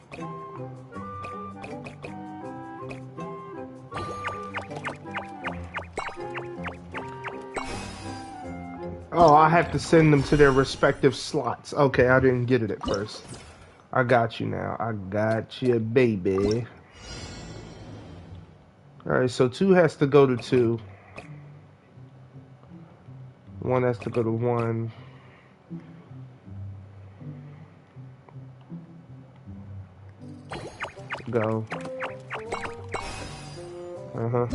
Oh, I have to send them to their respective slots. Okay, I didn't get it at first. I got you now. I got you, baby. Alright, so 2 has to go to 2. 1 has to go to 1. Go. Uh-huh.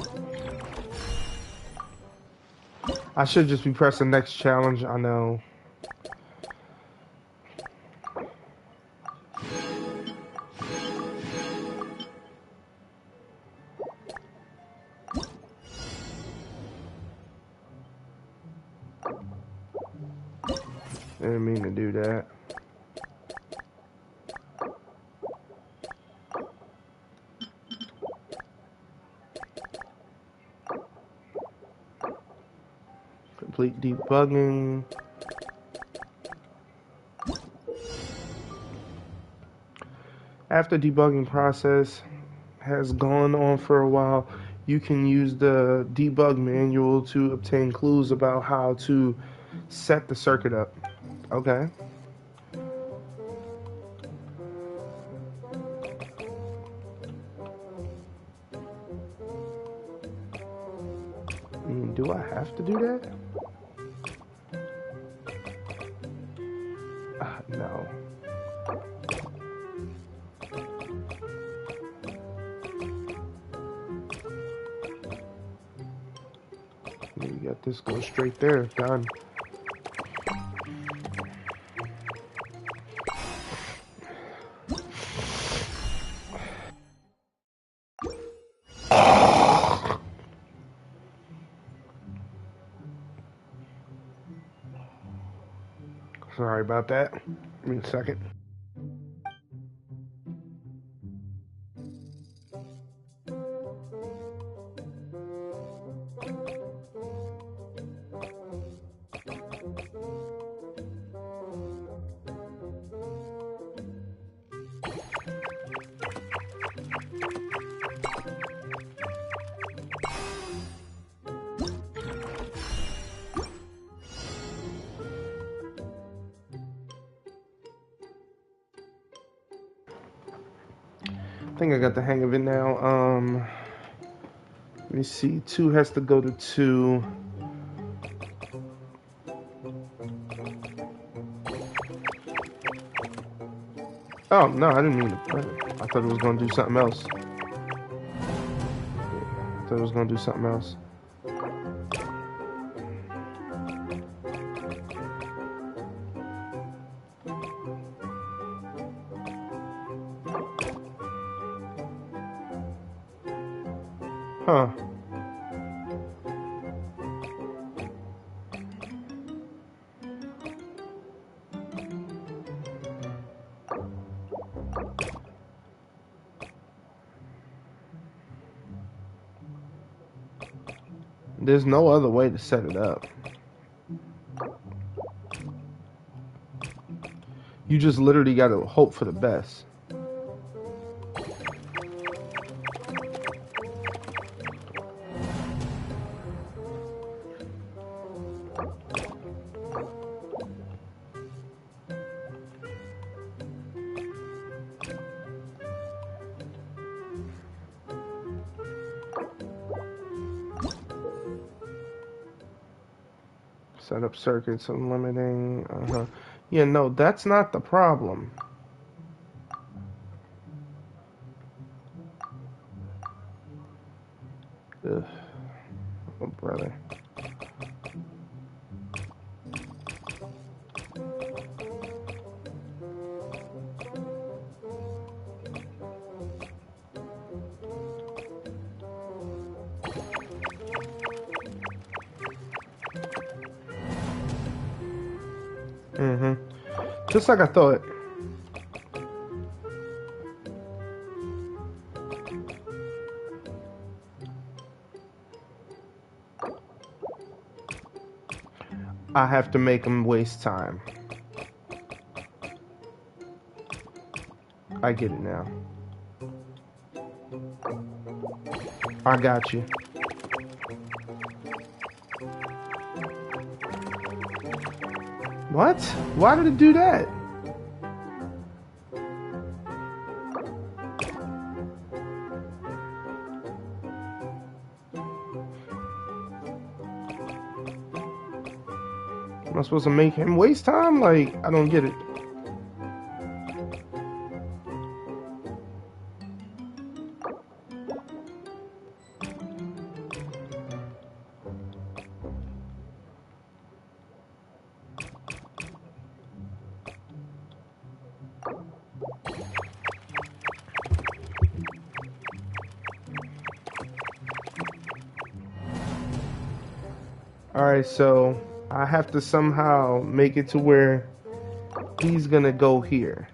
I should just be pressing next challenge, I know. Didn't mean to do that. Complete debugging. After debugging process has gone on for a while, you can use the debug manual to obtain clues about how to set the circuit up. Okay. Do I have to do that? No. You got this go straight there. Done. Sorry about that. Give me a second. I think I got the hang of it now. Let me see. 2 has to go to 2. Oh, no, I didn't mean to press it. I thought it was going to do something else. I thought it was going to do something else. Huh. There's no other way to set it up. You just literally gotta hope for the best. Set up circuits unlimiting. Yeah, no, that's not the problem. Ugh. Oh, brother. Just like I thought. I have to make him waste time. I get it now. I got you. What? Why did it do that? Am I supposed to make him waste time? Like, I don't get it. Alright, so I have to somehow make it to where he's gonna go here.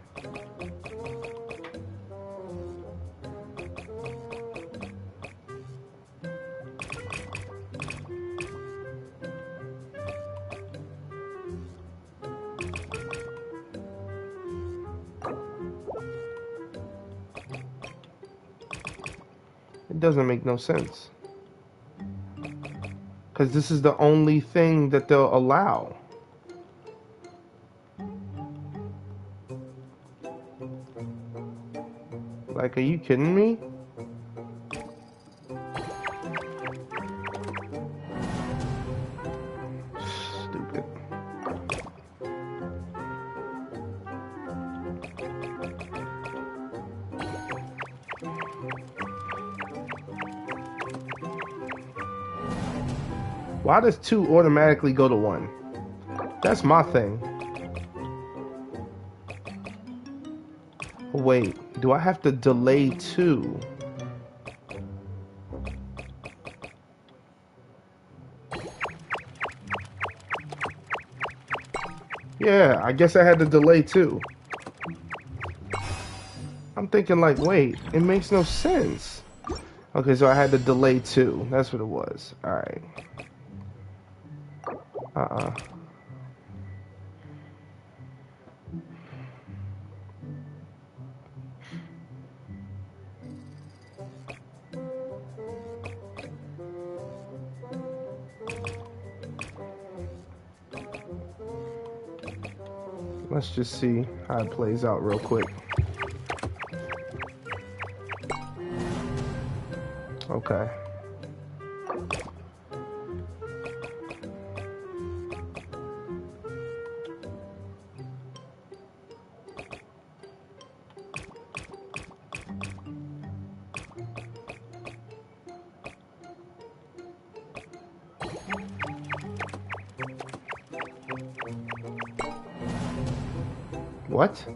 It doesn't make no sense. Because this is the only thing that they'll allow. Like, are you kidding me? Stupid. Why does 2 automatically go to 1? That's my thing. Wait, do I have to delay 2? Yeah, I guess I had to delay 2. I'm thinking like, wait, it makes no sense. Okay, so I had to delay 2. That's what it was. Alright. Let's just see how it plays out real quick. Okay. What?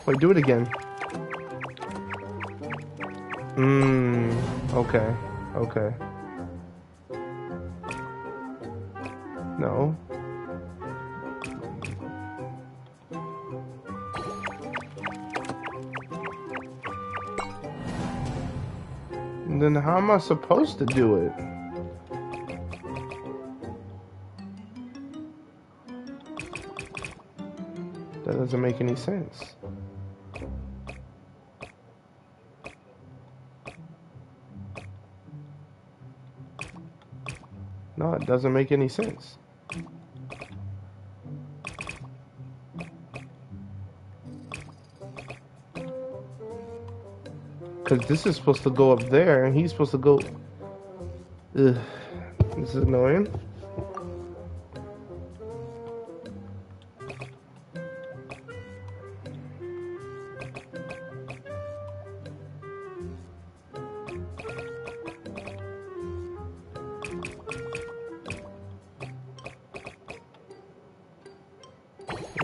Wait, do it again. Okay. Okay. No. And then how am I supposed to do it? That doesn't make any sense. No, it doesn't make any sense. Because this is supposed to go up there, and he's supposed to go... Ugh. This is annoying.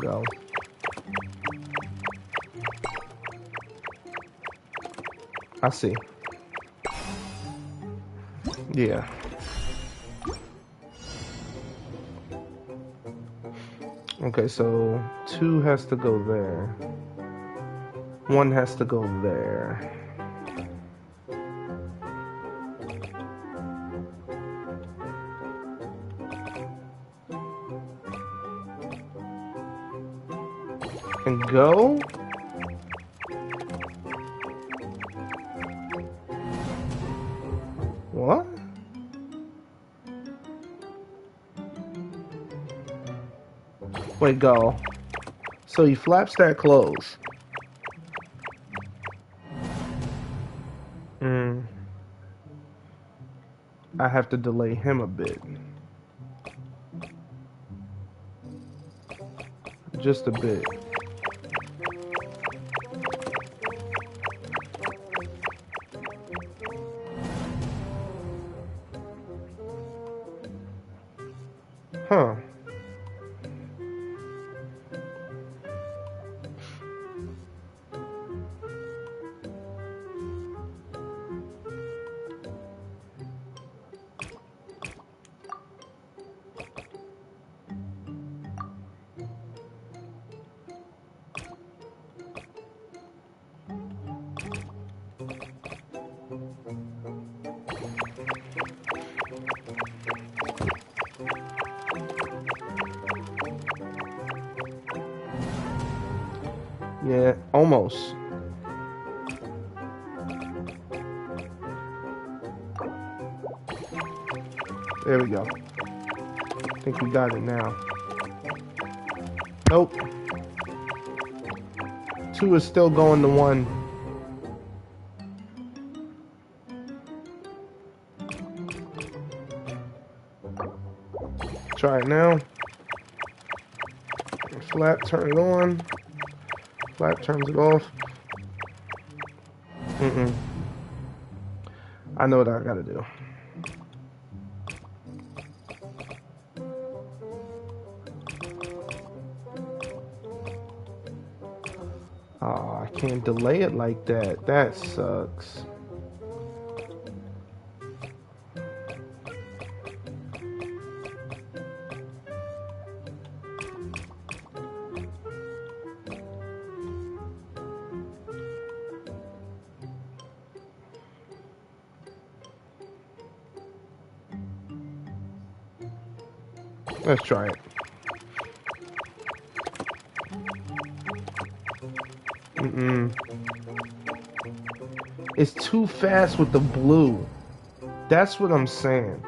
Go. I see. Yeah. Okay, so 2 has to go there. 1 has to go there. And go? What? Wait, go. So he flaps that close. I have to delay him a bit. Just a bit. Huh. Yeah, almost. There we go. I think we got it now. Nope. 2 is still going to 1. Try it now. Flap, turn it on. Flap turns it off. I know what I gotta do. Oh, I can't delay it like that. That sucks. Let's try it. It's too fast with the blue. That's what I'm saying.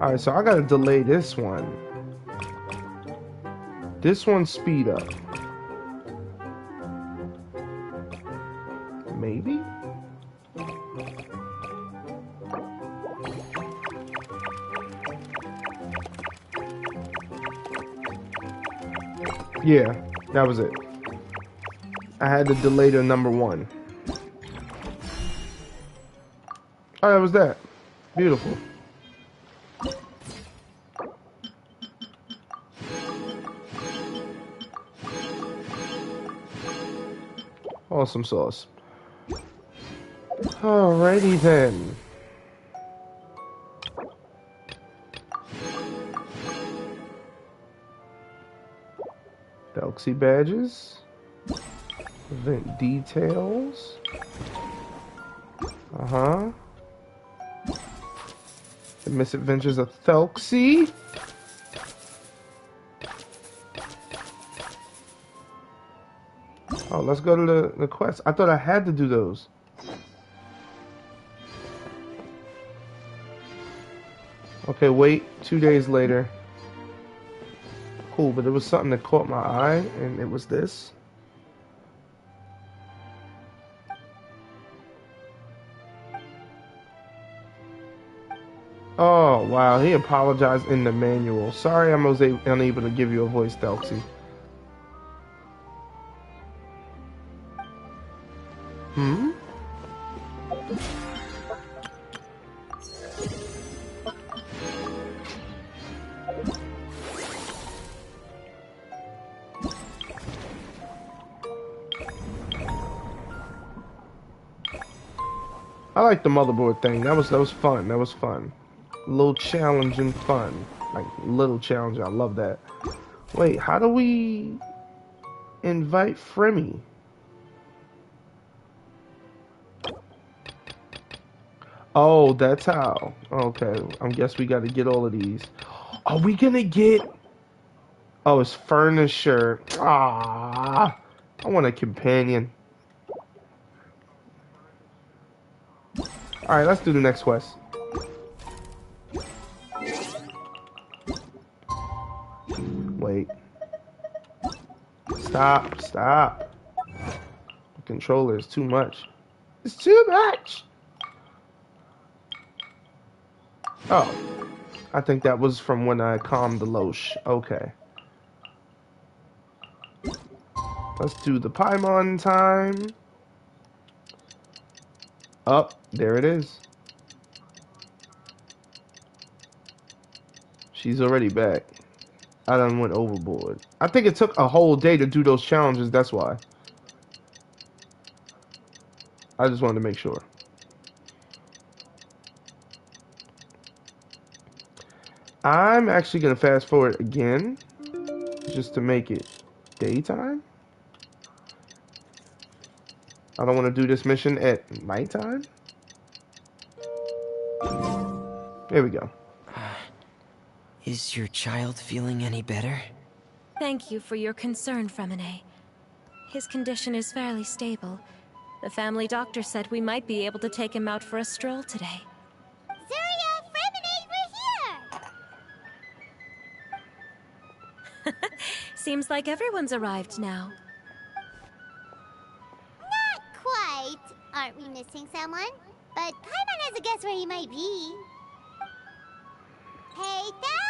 Alright, so I gotta delay this one. This one speed up. Maybe? Yeah, that was it. I had to delay to number 1. Oh, that was that. Beautiful. Awesome sauce. Alrighty then. Felxy badges. Event details. The Misadventures of Felxy. Oh, let's go to the quest. I thought I had to do those. Okay, wait. 2 days later. Cool, but there was something that caught my eye, and it was this. Oh, wow. He apologized in the manual. Sorry I was unable to give you a voice, Delxie. Hmm? I like the motherboard thing. That was fun. That was fun. A little challenge and fun. Like little challenge. I love that. Wait, how do we invite Fremmy? Oh, that's how. Okay, I guess we got to get all of these. Are we gonna get? Oh, it's furniture. Ah, I want a companion. All right, let's do the next quest. Wait. Stop. Stop. The controller is too much. It's too much. Oh, I think that was from when I calmed the Loche. Okay. Let's do the Paimon time. Oh, there it is. She's already back. I done went overboard. I think it took a whole day to do those challenges, that's why. I just wanted to make sure. I'm actually going to fast forward again, just to make it daytime. I don't want to do this mission at nighttime. There we go. Is your child feeling any better? Thank you for your concern, Fremine. His condition is fairly stable. The family doctor said we might be able to take him out for a stroll today. Zuria, Fremine, we're here! Seems like everyone's arrived now. Not quite. Aren't we missing someone? But Paimon has a guess where he might be. Hey, Delxie!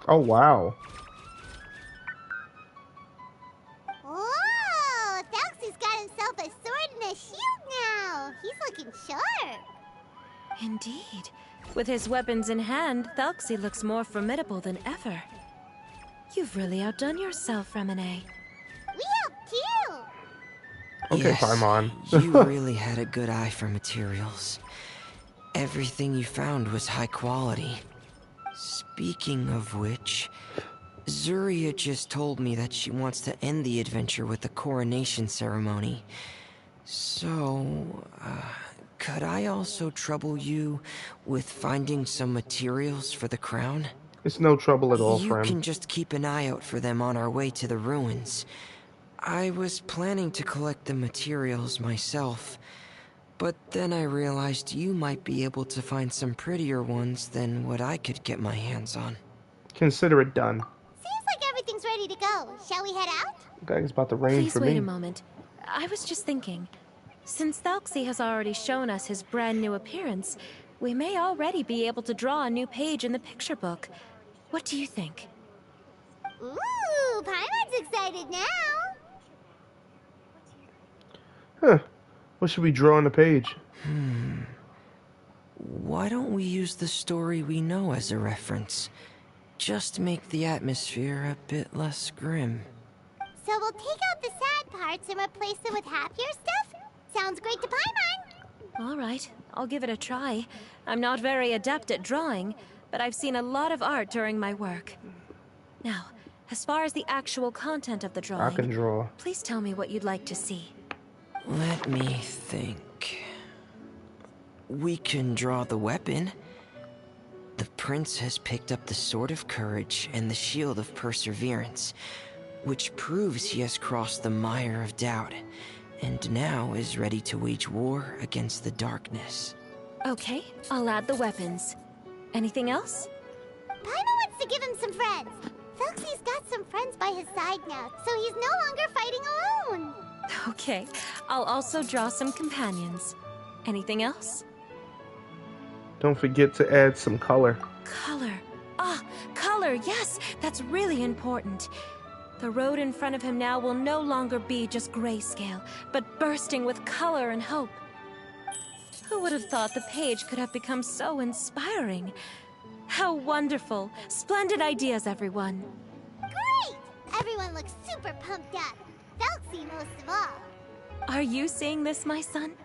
Oh, wow. Whoa! Delxie's got himself a sword and a shield now. He's looking sharp. Indeed. With his weapons in hand, Thelxie looks more formidable than ever. You've really outdone yourself, Fremine. We helped too. Okay, Yes, Paimon. You really had a good eye for materials. Everything you found was high quality. Speaking of which, Zuria just told me that she wants to end the adventure with the coronation ceremony. So, could I also trouble you with finding some materials for the crown? It's no trouble at all, You friend. can just keep an eye out for them on our way to the ruins. I was planning to collect the materials myself, but then I realized you might be able to find some prettier ones than what I could get my hands on. Consider it done. Seems like everything's ready to go. Shall we head out? Okay, it's about to rain Please for wait me. a moment. I was just thinking. Since Thelxie has already shown us his brand new appearance, we may already be able to draw a new page in the picture book. What do you think? Ooh, Paimon's excited now. Huh. What should we draw on the page? Why don't we use the story we know as a reference? Just make the atmosphere a bit less grim. So we'll take out the sad parts and replace them with happier stuff? Sounds great to Paimon. All right, I'll give it a try. I'm not very adept at drawing, but I've seen a lot of art during my work. Now, as far as the actual content of the I drawing, can draw. please tell me what you'd like to see. Let me think. We can draw the weapon. The prince has picked up the Sword of Courage and the Shield of Perseverance, which proves he has crossed the mire of doubt, and now is ready to wage war against the darkness. Okay, I'll add the weapons. Anything else? Paimon wants to give him some friends. Felxie's got some friends by his side now, so he's no longer fighting alone. Okay, I'll also draw some companions. Anything else? Don't forget to add some color. Color. Ah, color, yes, that's really important. The road in front of him now will no longer be just grayscale, but bursting with color and hope. Who would have thought the page could have become so inspiring? How wonderful! Splendid ideas, everyone. Great! Everyone looks super pumped up. Felxie most of all. Are you seeing this, my son?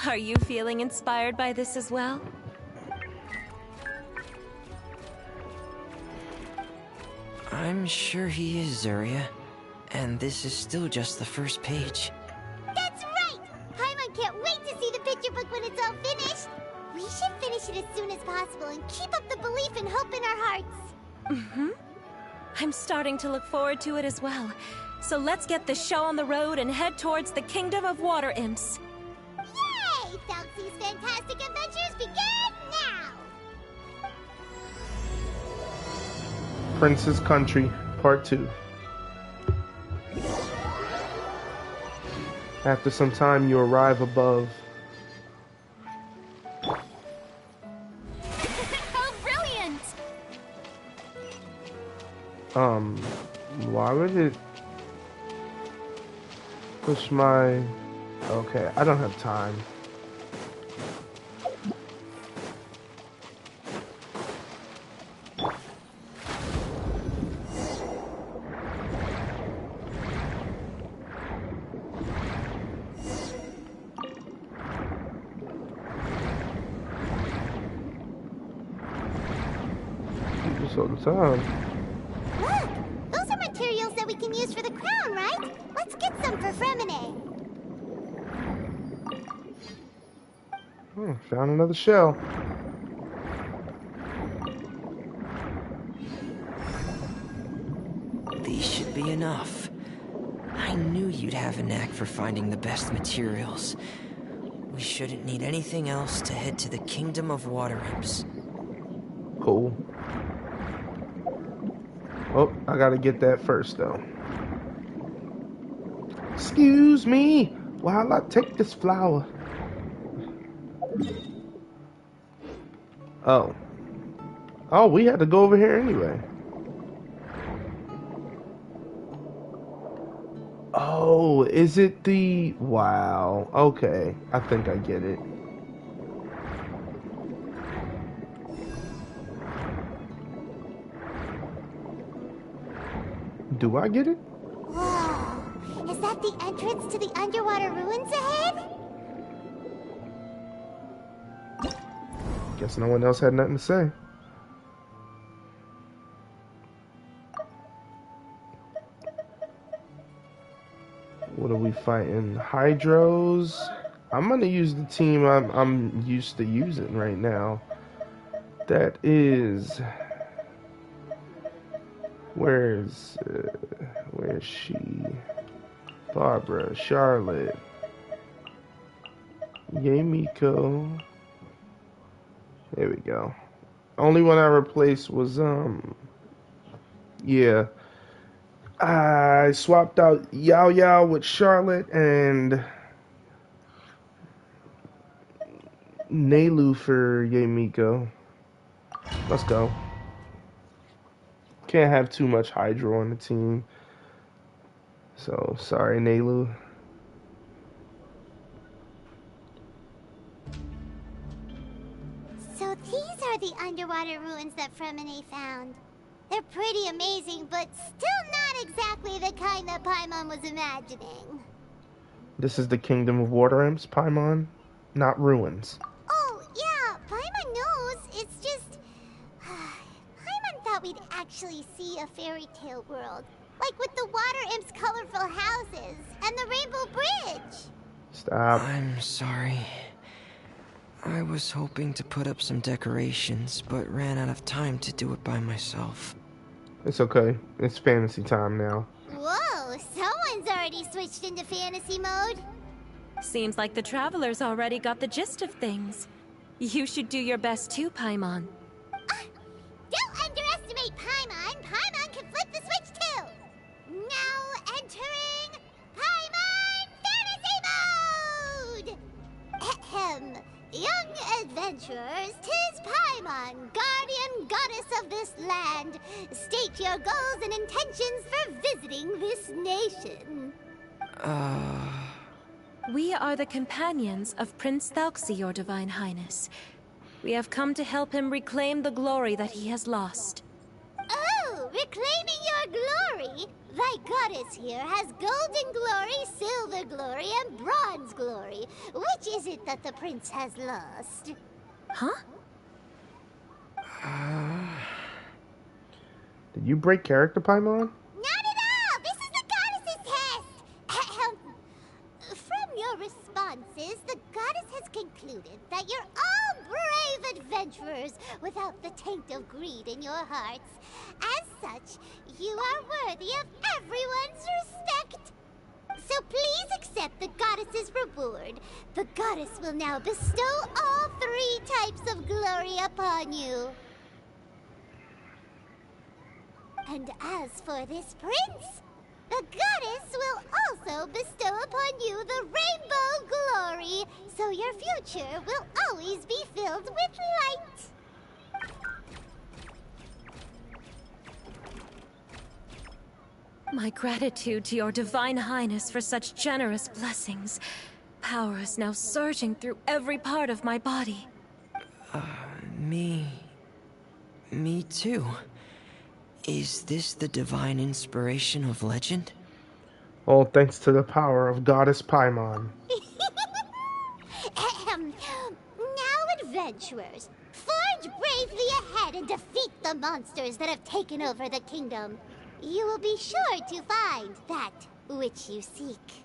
Are you feeling inspired by this as well? I'm sure he is, Zuria. And this is still just the first page. That's right! Paimon can't wait to see the picture book when it's all finished. We should finish it as soon as possible and keep up the belief and hope in our hearts. Mm-hmm. I'm starting to look forward to it as well. So let's get the show on the road and head towards the Kingdom of Water Imps. Yay! Felxie's fantastic adventures begin now! Prince's Country, Part 2. After some time, you arrive above. Oh, brilliant! Why would it push my... Okay, I don't have time. Just all the time. Look! Those are materials that we can use for the crown, right? Let's get some for Fremine. Found another shell. These should be enough. I knew you'd have a knack for finding the best materials. We shouldn't need anything else to head to the Kingdom of Water Imps. Cool. Oh, I gotta get that first, though. Excuse me while I take this flower. Oh. Oh, we had to go over here anyway. Oh, is it the... Wow. Okay. I think I get it. Do I get it? Whoa! Is that the entrance to the underwater ruins ahead? Guess no one else had nothing to say. What are we fighting? Hydros? I'm gonna use the team I'm used to using right now. That is... Where's she? Barbara, Charlotte, Yamiko. There we go. Only one I replaced was yeah. I swapped out Yao Yao with Charlotte and Nelu for Yamiko. Let's go. Can't have too much Hydro on the team. So, sorry, Nelu. So these are the underwater ruins that Fremine found. They're pretty amazing, but still not exactly the kind that Paimon was imagining. This is the Kingdom of Water Imps, Paimon, not ruins. Oh, yeah, Paimon knows. It's just... Paimon thought we'd actually see a fairy tale world. Like with the water imps' colorful houses and the rainbow bridge. Stop. I'm sorry. I was hoping to put up some decorations, but ran out of time to do it by myself. It's okay. It's fantasy time now. Whoa, someone's already switched into fantasy mode. Seems like the travelers already got the gist of things. You should do your best too, Paimon. Don't underestimate Paimon. Paimon can flip the switch too. Now entering Paimon Fantasy Mode! Ahem. Young adventurers, 'tis Paimon, guardian goddess of this land. State your goals and intentions for visiting this nation. We are the companions of Prince Thalxi, your Divine Highness. We have come to help him reclaim the glory that he has lost. Oh, reclaiming your glory? Thy goddess here has golden glory, silver glory, and bronze glory. Which is it that the prince has lost? Huh? Did you break character, Paimon? Not at all! This is the goddess's test! Ahem. From your responses, the goddess has concluded that you're all brave adventurers without the taint of greed in your hearts. As such, you are worthy of everyone's respect. So please accept the goddess's reward. The goddess will now bestow all 3 types of glory upon you. And as for this prince, the goddess will also bestow upon you the rainbow glory, so your future will always be filled with light. My gratitude to your Divine Highness for such generous blessings. Power is now surging through every part of my body. Me too. Is this the divine inspiration of legend? All thanks to the power of Goddess Paimon. Ahem. Now, adventurers, forge bravely ahead and defeat the monsters that have taken over the kingdom. You will be sure to find that which you seek.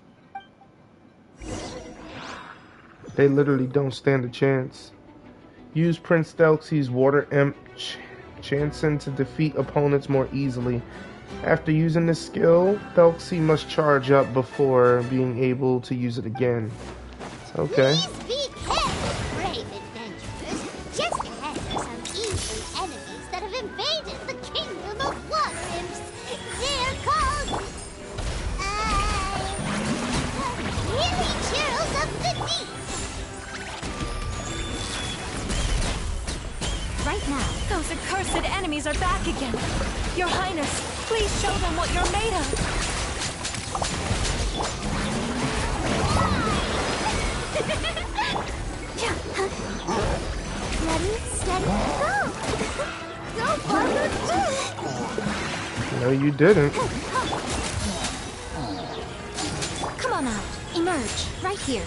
They literally don't stand a chance. Use Prince Thalxi's Water Imp Chanson to defeat opponents more easily. After using this skill, Thalxi must charge up before being able to use it again. Okay. Please be careful, brave adventurers. Just ahead are some evil enemies that have invaded the kingdom of Water Imps. They're called... Really Churls of the Deep. Right now, those accursed enemies are back again. Your Highness, please show them what you're made of. Ready, steady, go! Go forward, No, you didn't. Come on out. Emerge. Right here.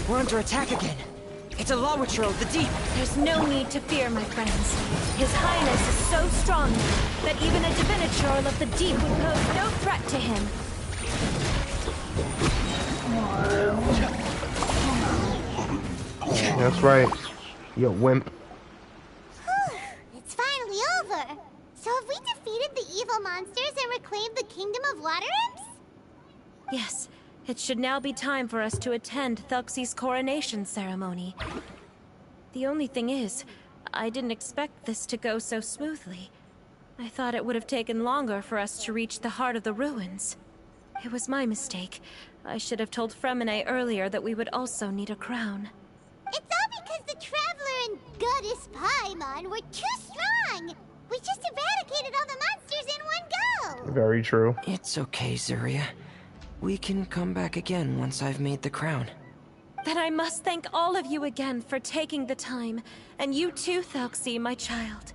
We're under attack again. It's a Lawitro of the Deep. There's no need to fear, my friends. His Highness is so strong that even a Divinitrol of the Deep would pose no threat to him. That's right. You wimp. It's finally over. So have we defeated the evil monsters and reclaimed the kingdom of Water Imps? Yes, it should now be time for us to attend Thalxi's coronation ceremony. The only thing is, I didn't expect this to go so smoothly. I thought it would have taken longer for us to reach the heart of the ruins. It was my mistake. I should have told Fremine earlier that we would also need a crown. It's all because the Traveler and Goddess Paimon were too strong. We just eradicated all the monsters in one go. Very true. It's okay, Zuria. We can come back again once I've made the crown. Then I must thank all of you again for taking the time. And you too, Thalxi, my child.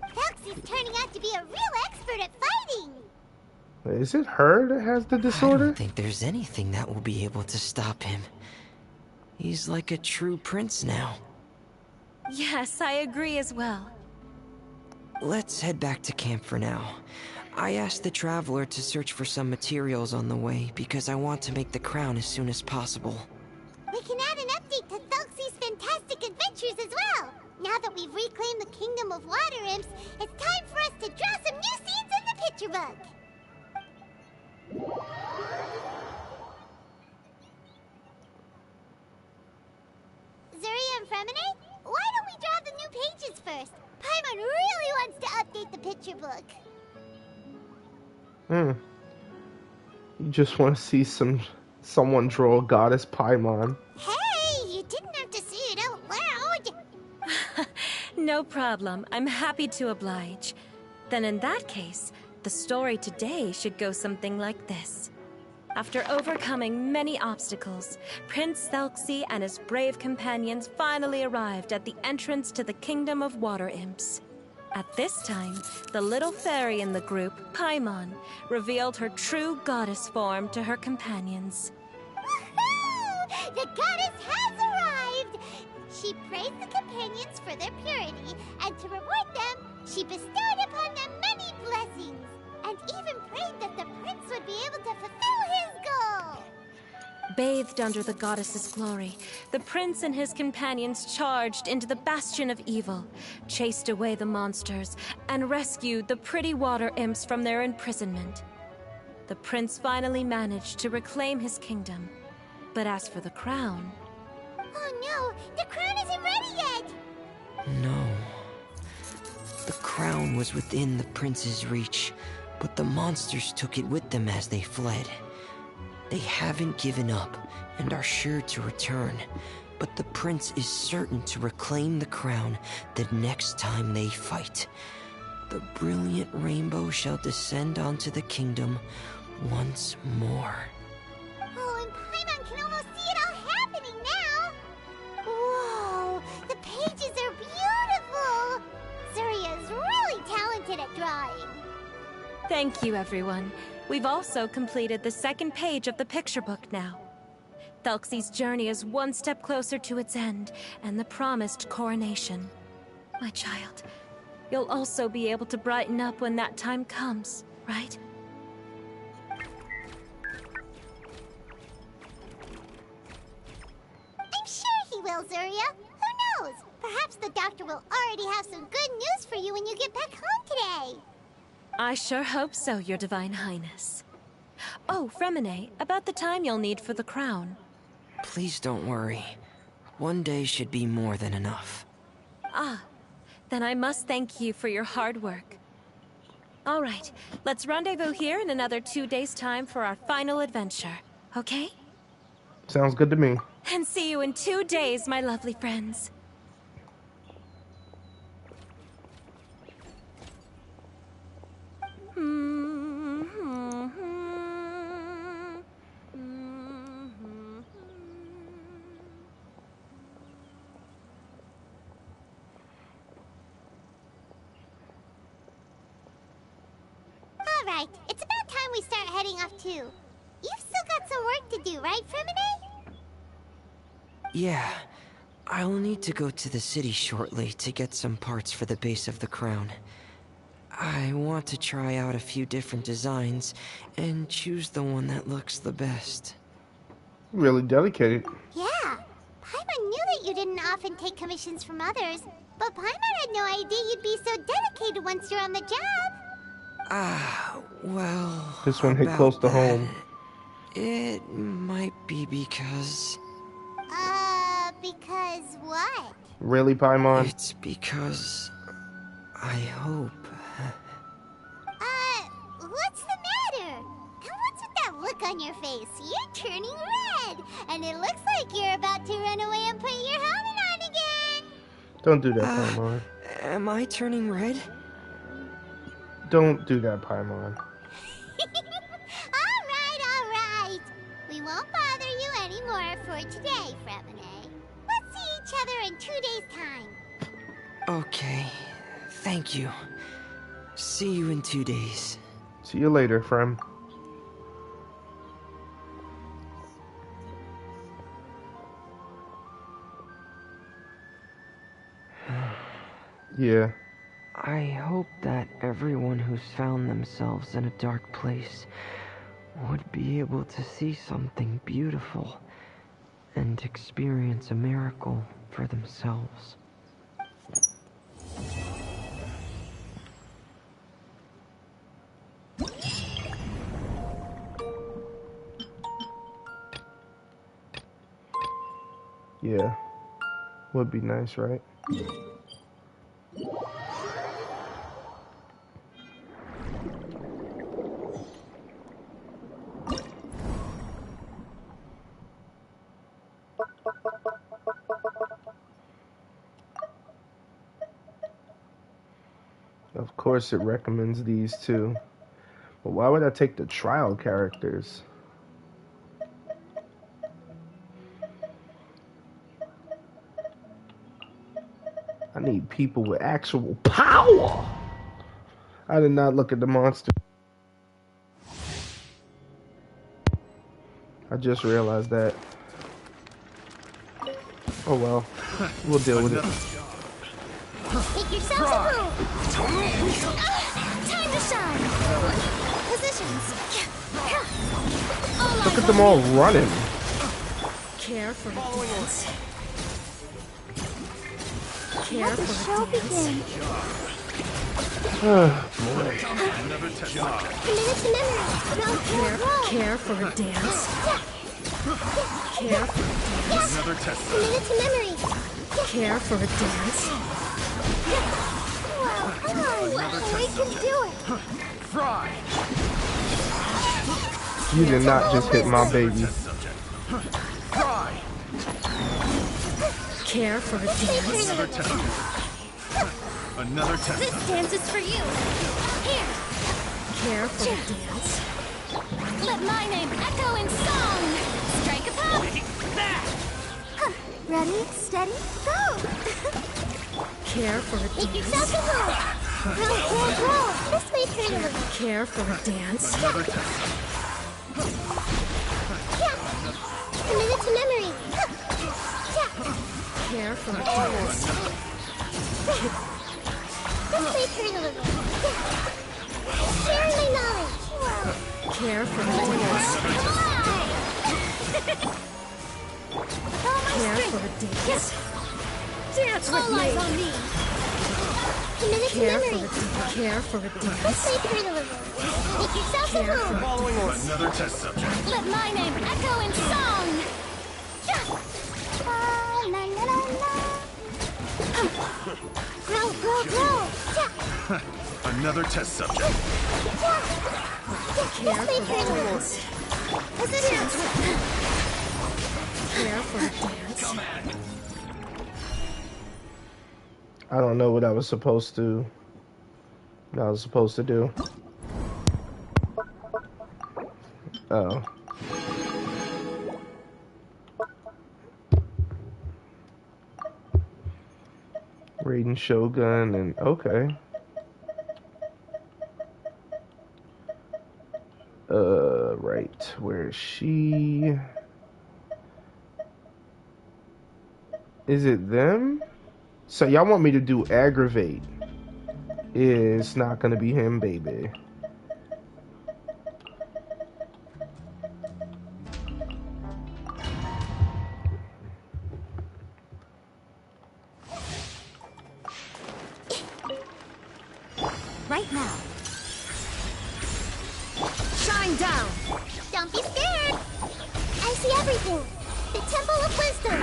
Thalxi's turning out to be a real expert at fighting. Is it her that has the I disorder? don't think there's anything that will be able to stop him. He's like a true prince now. Yes, I agree as well. Let's head back to camp for now. I asked the Traveler to search for some materials on the way because I want to make the crown as soon as possible. Now that we've reclaimed the Kingdom of Water Imps, it's time for us to draw some new scenes in the picture book. Zuria and Fremine, why don't we draw the new pages first? Paimon really wants to update the picture book. You just want to see someone draw a goddess Paimon. Hey, you didn't have to say it out loud. No problem. I'm happy to oblige. Then in that case, the story today should go something like this. After overcoming many obstacles, Prince Thelxie and his brave companions finally arrived at the entrance to the Kingdom of Water Imps. At this time, the little fairy in the group, Paimon, revealed her true goddess form to her companions. Woohoo! The goddess has arrived! She praised the companions for their purity, and to reward them, she bestowed upon them many blessings, and even prayed that the prince would be able to fulfill his goal. Bathed under the goddess's glory, the prince and his companions charged into the bastion of evil, chased away the monsters, and rescued the pretty water imps from their imprisonment. The prince finally managed to reclaim his kingdom. But as for the crown... Oh no, the crown isn't ready yet! No. The crown was within the prince's reach, but the monsters took it with them as they fled. They haven't given up and are sure to return, but the prince is certain to reclaim the crown the next time they fight. The brilliant rainbow shall descend onto the kingdom once more. Oh, and Paimon can almost see it all happening now! Whoa, the pages are beautiful! Zuria is really talented at drawing. Thank you, everyone. We've also completed the second page of the picture book now. Thelxie's journey is one step closer to its end, and the promised coronation. My child, you'll also be able to brighten up when that time comes, right? I'm sure he will, Zuria. Who knows? Perhaps the doctor will already have some good news for you when you get back home today. I sure hope so, Your Divine Highness. Oh, Fremine, about the time you'll need for the crown. Please don't worry. One day should be more than enough. Ah, then I must thank you for your hard work. All right, let's rendezvous here in another 2 days' time for our final adventure, okay? Sounds good to me. And see you in 2 days, my lovely friends. Alright, it's about time we start heading off too. You've still got some work to do, right, Fremine? Yeah. I'll need to go to the city shortly to get some parts for the base of the crown. I want to try out a few different designs and choose the one that looks the best. Really dedicated. Yeah, Paimon knew that you didn't often take commissions from others, but Paimon had no idea you'd be so dedicated once you're on the job. Well... This one hit close to home. It might be because... Because what? Really, Paimon? It's because... I hope... What's the matter? And what's with that look on your face? You're turning red, and it looks like you're about to run away and put your helmet on again. Don't do that, Paimon. Am I turning red? Don't do that, Paimon. Alright. We won't bother you anymore for today, Fremine. Let's see each other in 2 days' time. Okay. Thank you. See you in 2 days. See you later, Frem. Yeah. I hope that everyone who's found themselves in a dark place would be able to see something beautiful and experience a miracle for themselves. Yeah. Would be nice, right? Of course it recommends these two. But why would I take the trial characters? I need people with actual power. I did not look at the monster. I just realized that. Oh well. We'll deal with it. Make yourselves a move. Time to shine. Positions. Look at them all running. Care for a dance. Care Let the for show a dance. begin. Oh boy. Commit to memory. Roll. Care for a dance. Care for a dance. Another test. Commit to memory. Care for a dance. Well, come on. We can do it. Fry. You did not just hit my baby. Fry. Care for a dance. Another test. Another test. This dance is for you. Here, Care for a dance. let my name echo in song. Strike a pose. Ready, steady, go. Care for a Make dance. yourselves a move. Roll. This way, turn a little. Care for a dance. Another test. Commit to memory. Care for a dance. This way, turn a little. Share my knowledge. Care for a dance. Care for a dance. Dance with All eyes me. on me. Commit to Care for memory. a dance. Care for a This dance. way, turn a little. Make yourselves a Care for move. Following order. Another test subject. Let my name echo in song. La la la la. Grow. Another test subject. Care for a dance. Positions. Care for a dance. I don't know what I was supposed to. What I was supposed to do. Oh. Raiden Shogun and okay. Right. Where is she? Is it them? So y'all want me to do aggravate? It's not gonna be him, baby. Right now. Shine down. Don't be scared. I see everything. The Temple of Wisdom.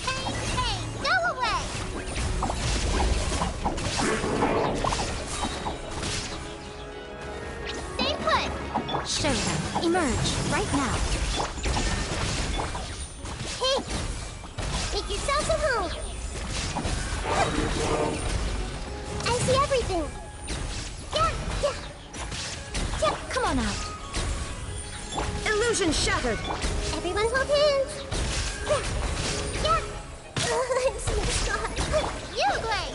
Hey, go away. Stay put. Show them. Emerge. Right now. Hey, make yourself at home. I see everything. Come on out. Illusion shattered. Everyone hold hands. I'm so sorry. You, Gray.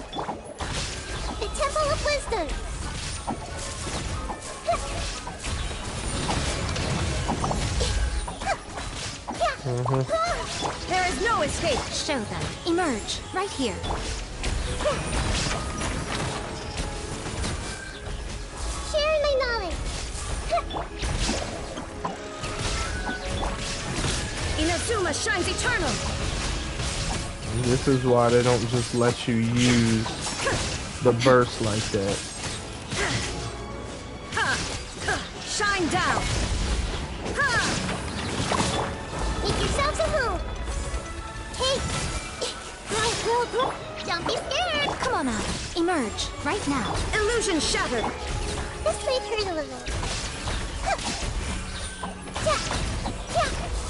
The Temple of Wisdom. There is no escape. Show them. Emerge. Right here. Share my knowledge. Inazuma shines eternal. This is why they don't just let you use the burst like that. Shine down. Make yourselves a move. Hey. Don't be scared. Come on out. Emerge. Right now. Illusion shattered! This might hurt a little.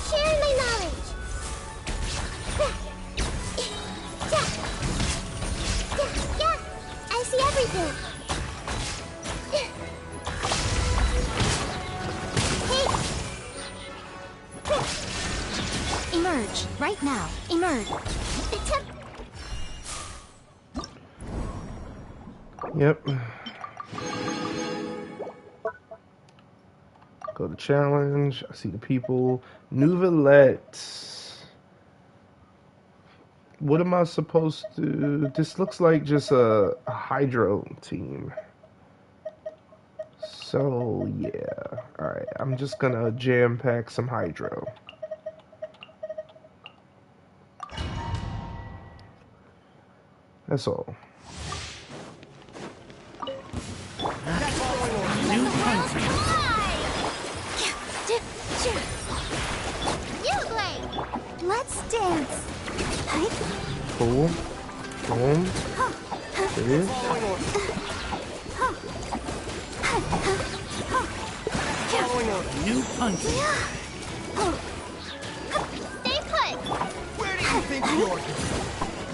Share my knowledge. Yeah, I see everything. Hey. Emerge. Right now. Emerge. The temp. Yep. Go to challenge. I see the people. Nouvellette. What am I supposed to... This looks like just a hydro team. So, yeah. Alright, I'm just gonna jam-pack some hydro. That's all. Let's dance. Cool. Boom. There. New punch. Stay put. Where do you think you're going?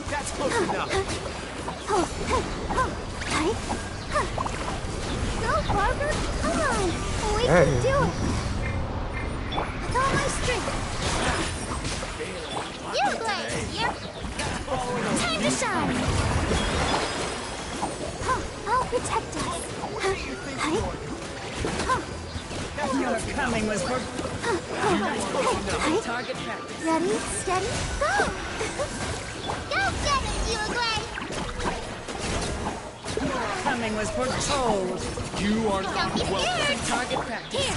That's close enough. Go, Barber. Come on. We Hey. can do it. With all my strength. You, Blade. You're... Time to shine. I'll protect us. Where do you think you're going? Your coming was for... Target practice. Ready, steady, go! Go get it, you, Blade. Coming was foretold. You are Don't not be welcome. scared. Target practice.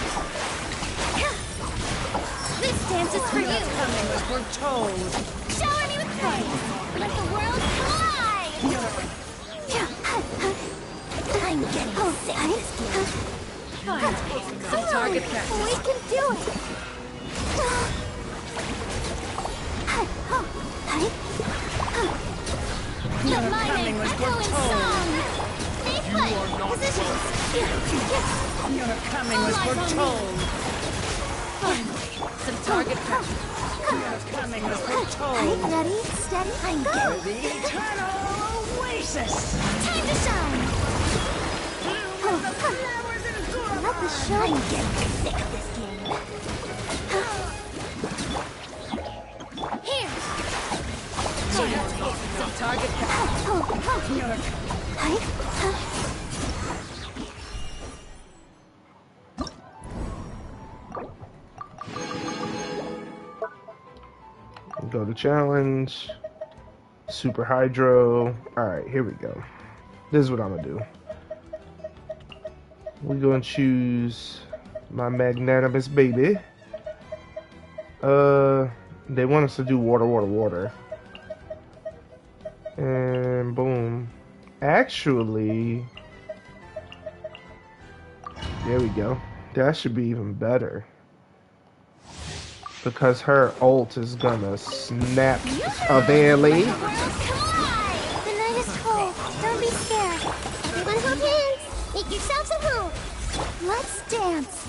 Here. This dance is for Your you. coming was foretold. Shower me with praise. Let the world collide. I'm getting sick of this game. Fine. Target practice. We can do it. Your Let my coming name was echo in foretold. song. Stay put. Positions. Your coming was foretold. Some target practice. Your coming was foretold. Ready, steady, go. The eternal oasis. Time to shine. Let the show. I'm getting sick of this game. Here. Some target practice. Your Go to challenge. Super hydro. Alright, here we go. This is what I'm gonna do. We're gonna choose my magnanimous baby. They want us to do water, water, water. And boom. Actually, there we go. That should be even better. Because her ult is gonna snap severely. The night is cold. Don't be scared. Everyone hold hands. Make yourselves a move. Let's dance.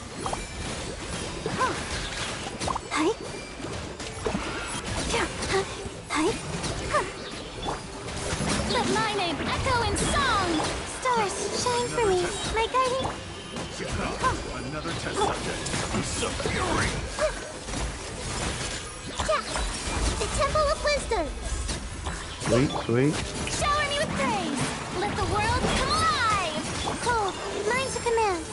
Let my name echo in song. Stars, shine for me. My guiding. Another test subject. I'm so furious. The Temple of Wisdom. Sweet, sweet. Shower me with praise. Let the world come alive. Cold, mine's a command.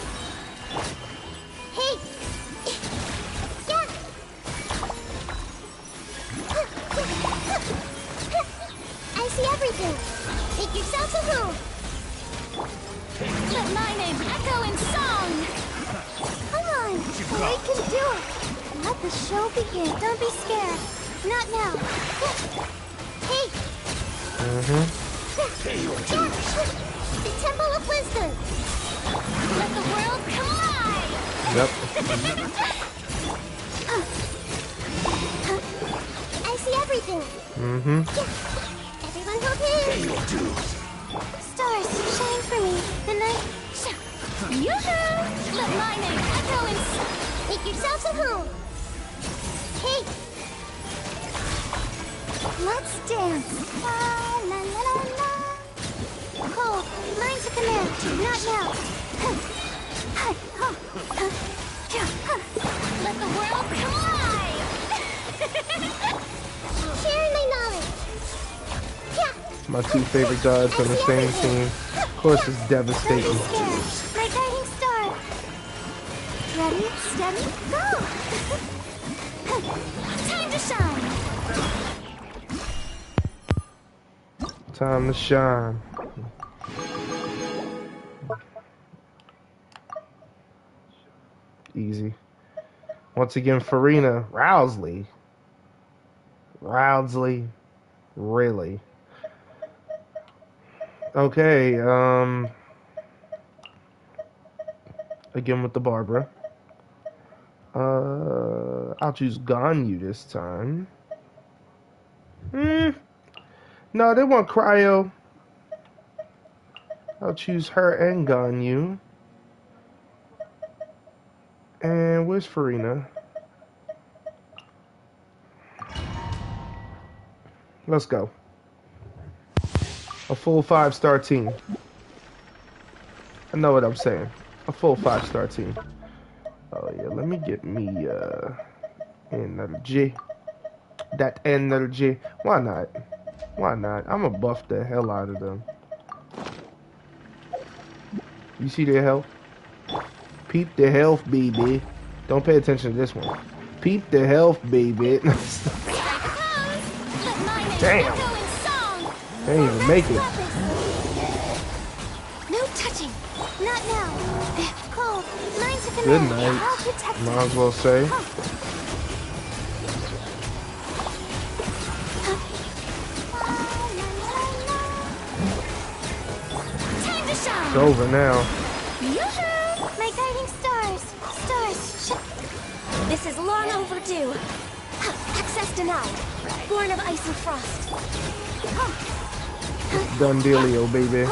Hey. Yeah. I see everything. Make yourselves a move. Let my name echo in song. Come on, we can do it. Let the show begin. Don't be scared. Not now. Hey. The Temple of Wisdom. Let the world come alive. Yep. everything. Mm-hmm. Everyone hold hands. Stars, shine for me. The night. Yoo-hoo! Let my name echo and make yourselves at home. Hey, let's dance. La la la la la. Cole, mine's a command. Not now. Let the world collide. Share my knowledge. My two favorite gods on the same team. Of course, it's devastating. Don't be scared. My guiding star. Ready, steady, go! Time to shine. Time to shine. Easy. Once again, Farina. Rousley. Really? Okay, again with the Barbara. I'll choose Ganyu this time. No, they want Cryo. I'll choose her and Ganyu. And where's Farina? Let's go. A full 5-star team. I know what I'm saying. A full 5-star team. Oh yeah, let me get me energy. That energy. Why not? Why not? I'ma buff the hell out of them. You see their health? Peep the health, baby. Don't pay attention to this one. Peep the health, baby. Damn. They ain't even make it. No touching. Not now. Cole, mine's a command. Good night. I'll protect you. Might as well say. Time to shine. It's over now. Yoo-hoo! My guiding stars. Stars. This is long overdue. Access denied. Born of ice and frost. Done dealio, baby.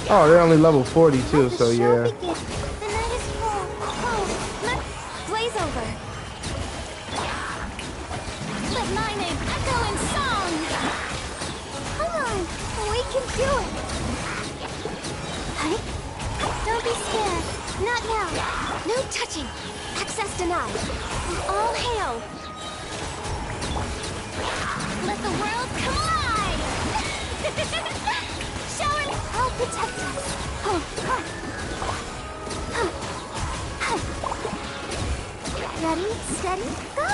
Oh, they're only level 42, so yeah. The night is cold. Blaze over. Let my name echo in song. Come on. We can do it. Hey? Don't be scared. Not now. No touching. Access denied. All hail. Let the world collide. Shower me. I'll protect us. Ready, steady, go!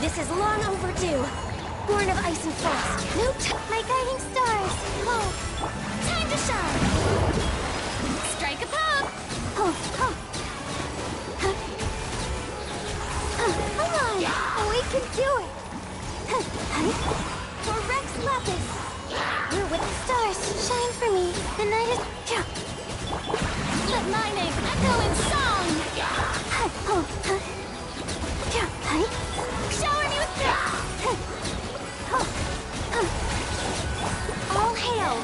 This is long overdue. Born of ice and frost. No my guiding stars. time to shine. Strike a pose. Come on, we can do it. For Rex Lapis. You're with the stars. Shine for me. The night is... Let my name echo in song. Shower me with all hail.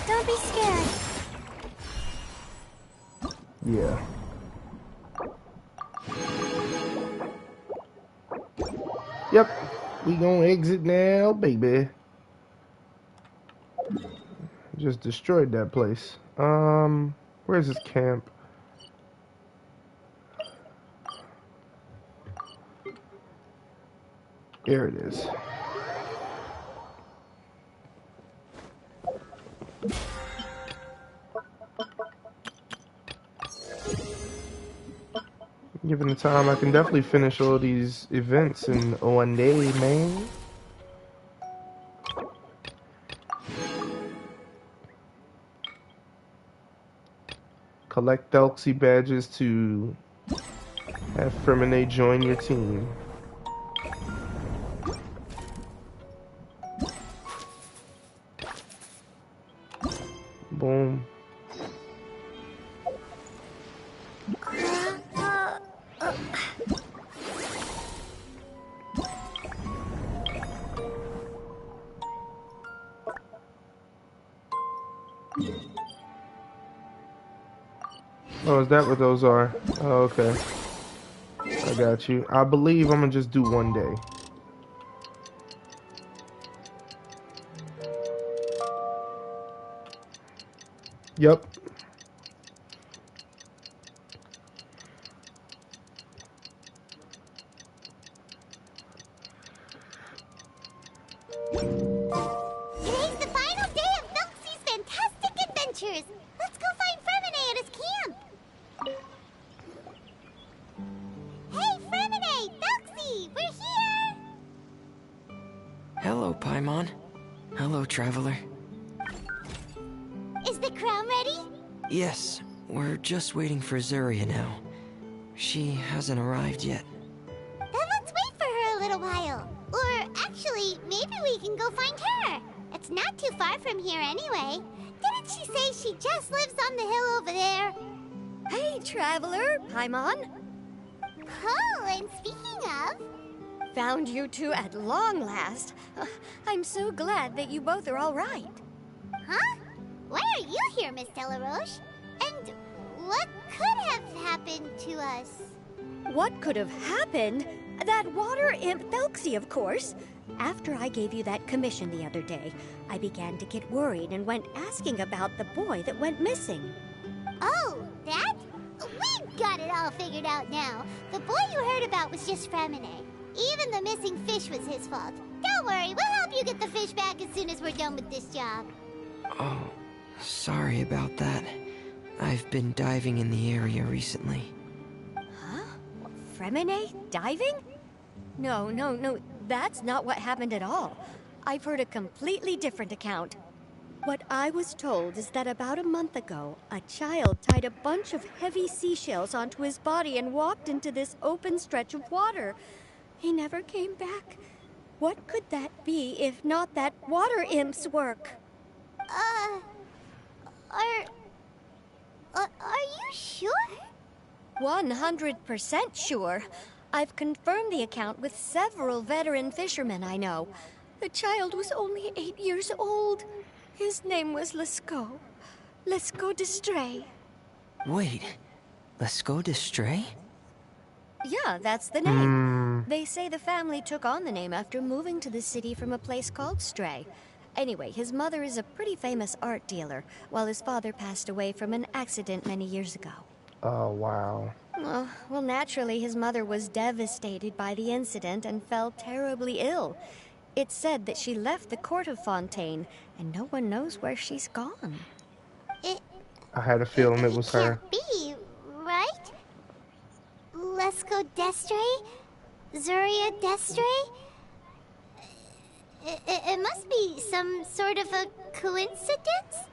Don't be scared. Yeah. Yep. We gonna exit now, baby. Just destroyed that place. Where's this camp? There it is. Given the time, I can definitely finish all these events in one day, man. Collect Elxie badges to have Fremine join your team. Boom. Oh, is that what those are? Oh, okay. I got you. I believe I'm gonna just do one day. Yep. Today's the final day of Milksy's fantastic adventures. Let's go find Fremine at his camp. Hey, Fremine! Milksy! We're here! Hello, Paimon. Hello, Traveler. Is the crown ready? Yes, we're just waiting for Zuria now. She hasn't arrived yet. Then let's wait for her a little while. Or actually, maybe we can go find her. It's not too far from here anyway. Didn't she say she just lives on the hill over there? Hey, traveler, Paimon. Oh, and speaking of... Found you two at long last. I'm so glad that you both are all right. Huh? Why are you here, Miss Delaroche? And what could have happened to us? What could have happened? That water imp Felxie, of course. After I gave you that commission the other day, I began to get worried and went asking about the boy that went missing. Oh, that? We've got it all figured out now. The boy you heard about was just Fremine. Even the missing fish was his fault. Don't worry, we'll help you get the fish back as soon as we're done with this job. Oh, sorry about that. I've been diving in the area recently. Huh? Fremine diving? No, that's not what happened at all. I've heard a completely different account. What I was told is that about a month ago, a child tied a bunch of heavy seashells onto his body and walked into this open stretch of water. He never came back. What could that be if not that water imp's work? Are you sure? 100% sure. I've confirmed the account with several veteran fishermen I know. The child was only 8 years old. His name was Lescaut. Lescaut d'Estray. Wait, Lescaut d'Estray? Yeah, that's the name. They say the family took on the name after moving to the city from a place called Stray. Anyway, his mother is a pretty famous art dealer, while his father passed away from an accident many years ago. Oh, wow. Well, naturally, his mother was devastated by the incident and fell terribly ill. It's said that she left the court of Fontaine, and no one knows where she's gone. I had a feeling it was her. Can't be, right? Lescaut d'Estray? Zuria d'Estray? It must be some sort of a coincidence?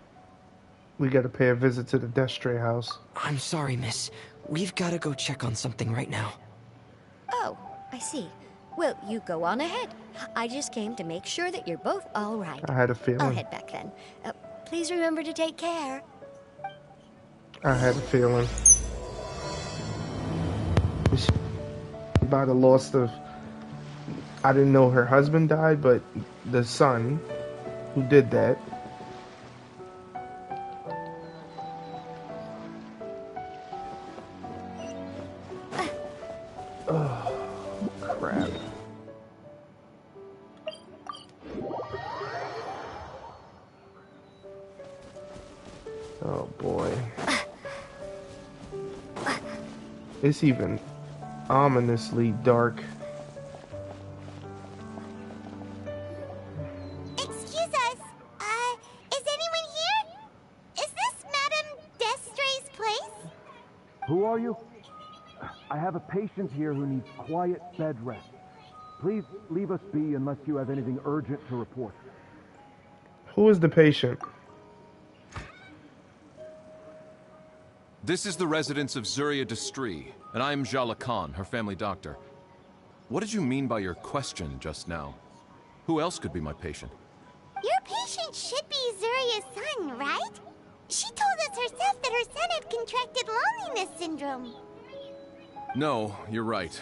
We gotta pay a visit to the D'Estray house. I'm sorry, miss. We've gotta go check on something right now. Oh, I see. Well, you go on ahead. I just came to make sure that you're both all right. I had a feeling. I'll head back then. Please remember to take care. I had a feeling. By the loss of... I didn't know her husband died, but the son who did that. Oh, crap. Oh, boy. It's even ominously dark. Excuse us. Is anyone here? Is this Madame d'Estray's place? Who are you? I have a patient here who needs quiet bed rest. Please leave us be unless you have anything urgent to report. Who is the patient? This is the residence of Zuria d'Estray, and I'm Jala Khan, her family doctor. What did you mean by your question just now? Who else could be my patient? Your patient should be Zuria's son, right? She told us herself that her son had contracted loneliness syndrome. No, you're right.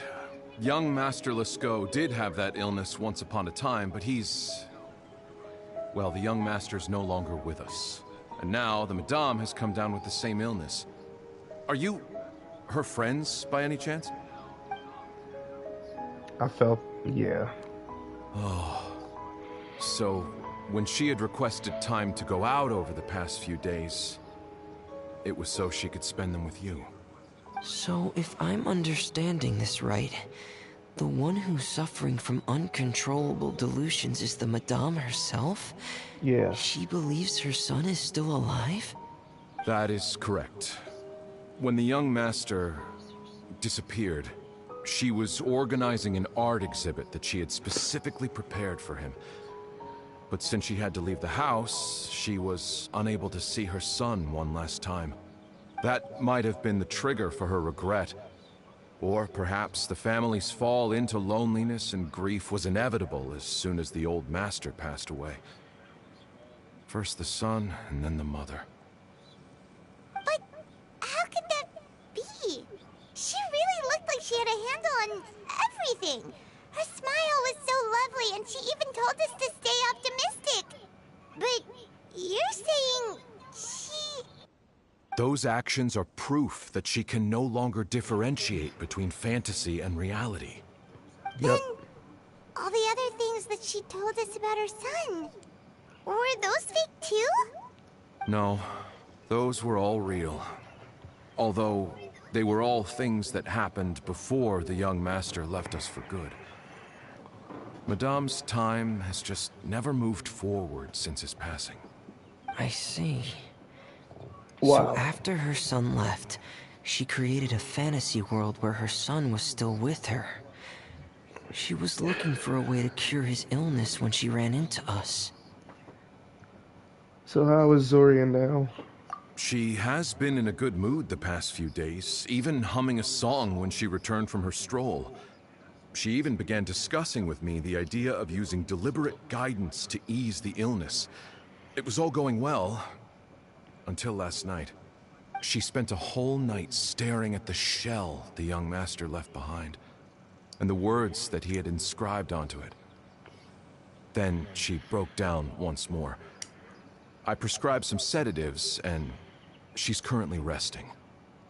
Young Master Lescaut did have that illness once upon a time, but he's... Well, the young master's no longer with us. And now the Madame has come down with the same illness. Are you her friends by any chance? I felt, yeah. Oh. So, when she had requested time to go out over the past few days, it was so she could spend them with you. So, if I'm understanding this right, the one who's suffering from uncontrollable delusions is the Madame herself? Yeah. She believes her son is still alive? That is correct. When the young master disappeared, she was organizing an art exhibit that she had specifically prepared for him. But since she had to leave the house, she was unable to see her son one last time. That might have been the trigger for her regret. Or perhaps the family's fall into loneliness and grief was inevitable as soon as the old master passed away. First the son, and then the mother. But how could that be? She really looked like she had a handle on everything. Her smile was so lovely, and she even told us to stay optimistic. But you're saying she... Those actions are proof that she can no longer differentiate between fantasy and reality. Yep. Then all the other things that she told us about her son, were those fake too? No, those were all real. Although, they were all things that happened before the young master left us for good. Madame's time has just never moved forward since his passing. I see. Wow. So after her son left, she created a fantasy world where her son was still with her. She was looking for a way to cure his illness when she ran into us. So how is Zoria now? She has been in a good mood the past few days, even humming a song when she returned from her stroll. She even began discussing with me the idea of using deliberate guidance to ease the illness. It was all going well, until last night. She spent a whole night staring at the shell the young master left behind, and the words that he had inscribed onto it. Then she broke down once more. I prescribed some sedatives, and she's currently resting.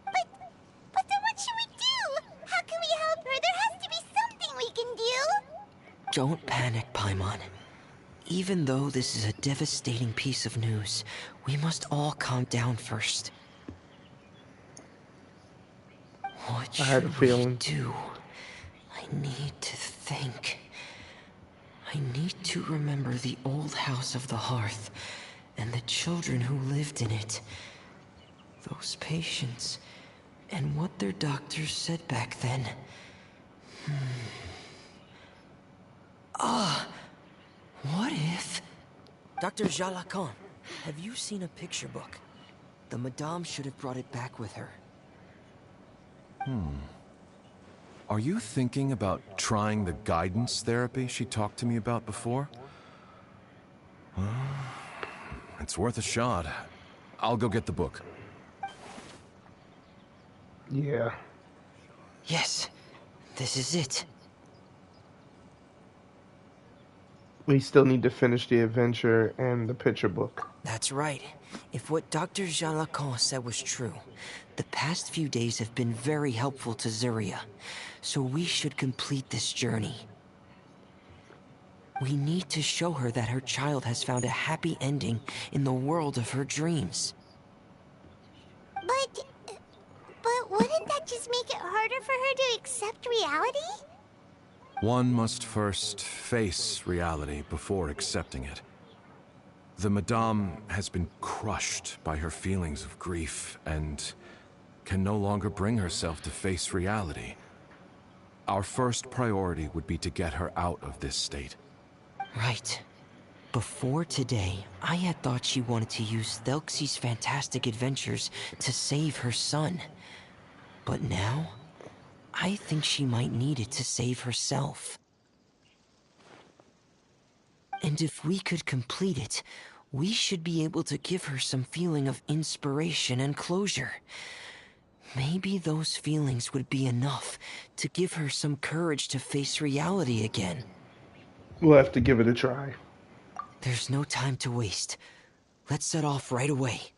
But then what should we do? How can we help her? There has to be something we can do. Don't panic, Paimon. Even though this is a devastating piece of news, we must all calm down first. What I had a should we feeling. do? I need to think. I need to remember the old house of the hearth and the children who lived in it. Those patients and what their doctors said back then. What if... Dr. Jalacan, have you seen a picture book? The Madame should have brought it back with her. Are you thinking about trying the guidance therapy she talked to me about before? It's worth a shot. I'll go get the book. Yeah. Yes, this is it. We still need to finish the adventure and the picture book. That's right. If what Dr. Jalacan said was true, the past few days have been very helpful to Zuria, so we should complete this journey. We need to show her that her child has found a happy ending in the world of her dreams. But wouldn't that just make it harder for her to accept reality? One must first face reality before accepting it. The Madame has been crushed by her feelings of grief and can no longer bring herself to face reality. Our first priority would be to get her out of this state. Right. Before today, I had thought she wanted to use Thelxie's fantastic adventures to save her son. But now, I think she might need it to save herself. And if we could complete it, we should be able to give her some feeling of inspiration and closure. Maybe those feelings would be enough to give her some courage to face reality again. We'll have to give it a try. There's no time to waste. Let's set off right away.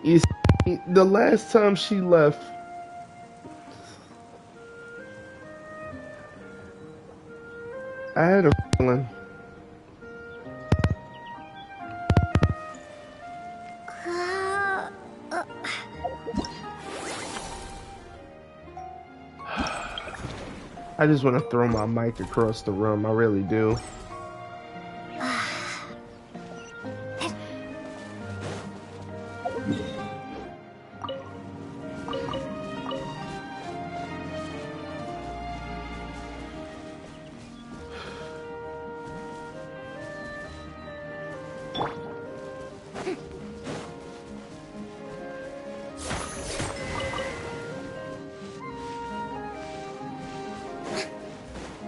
You see, the last time she left, I had a feeling. I just want to throw my mic across the room. I really do.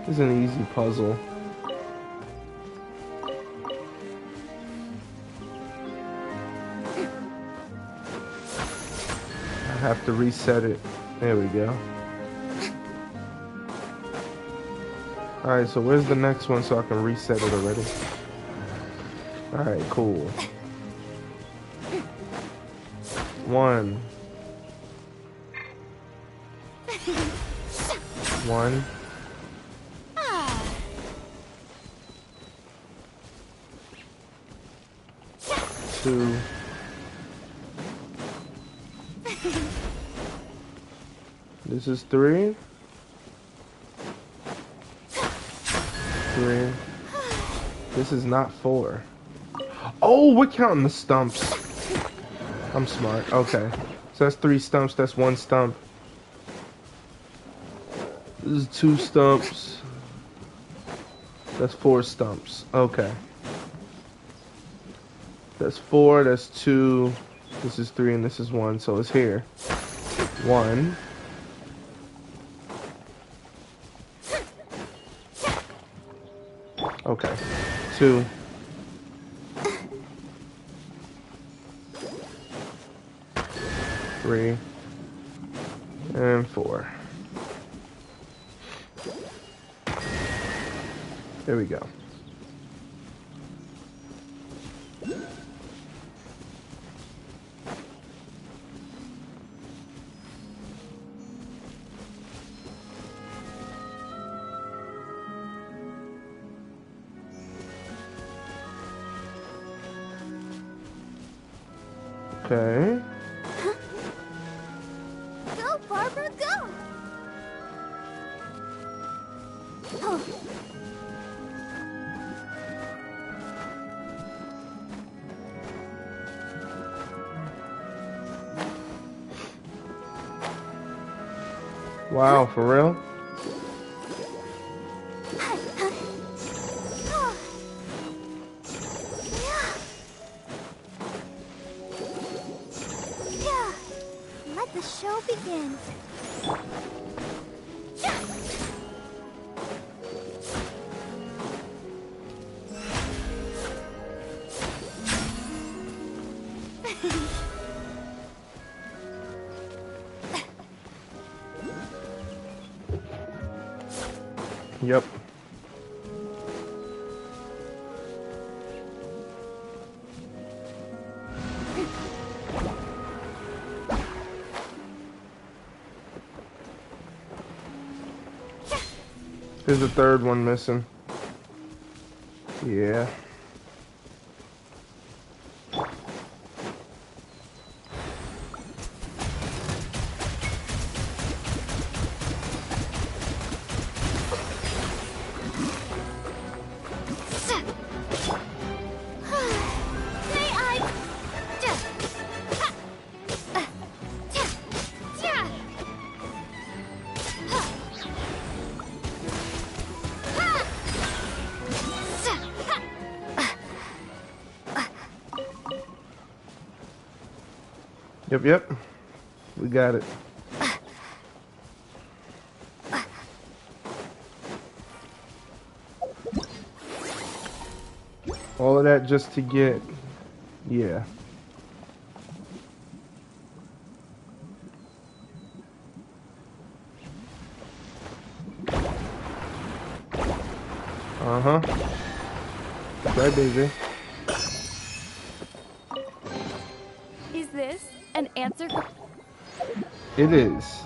This is an easy puzzle. I have to reset it. There we go. Alright, so where's the next one so I can reset it already? Alright, cool. 1. 1. 2. This is 3. 3. This is not 4. Oh, we're counting the stumps. I'm smart. Okay. So that's 3 stumps. That's 1 stump. This is 2 stumps. That's 4 stumps. Okay. That's 4. That's 2. This is 3 and this is 1. So it's here. 1. Okay. 2. 3. And 4. There we go. Okay. Go, Barbara, go! Oh. Wow, for real? Let the show begin. Yep. There's a third one missing. Yeah. Yep. We got it. All of that just to get, yeah. Uh-huh. That's right, baby. Is this an answer for... It is.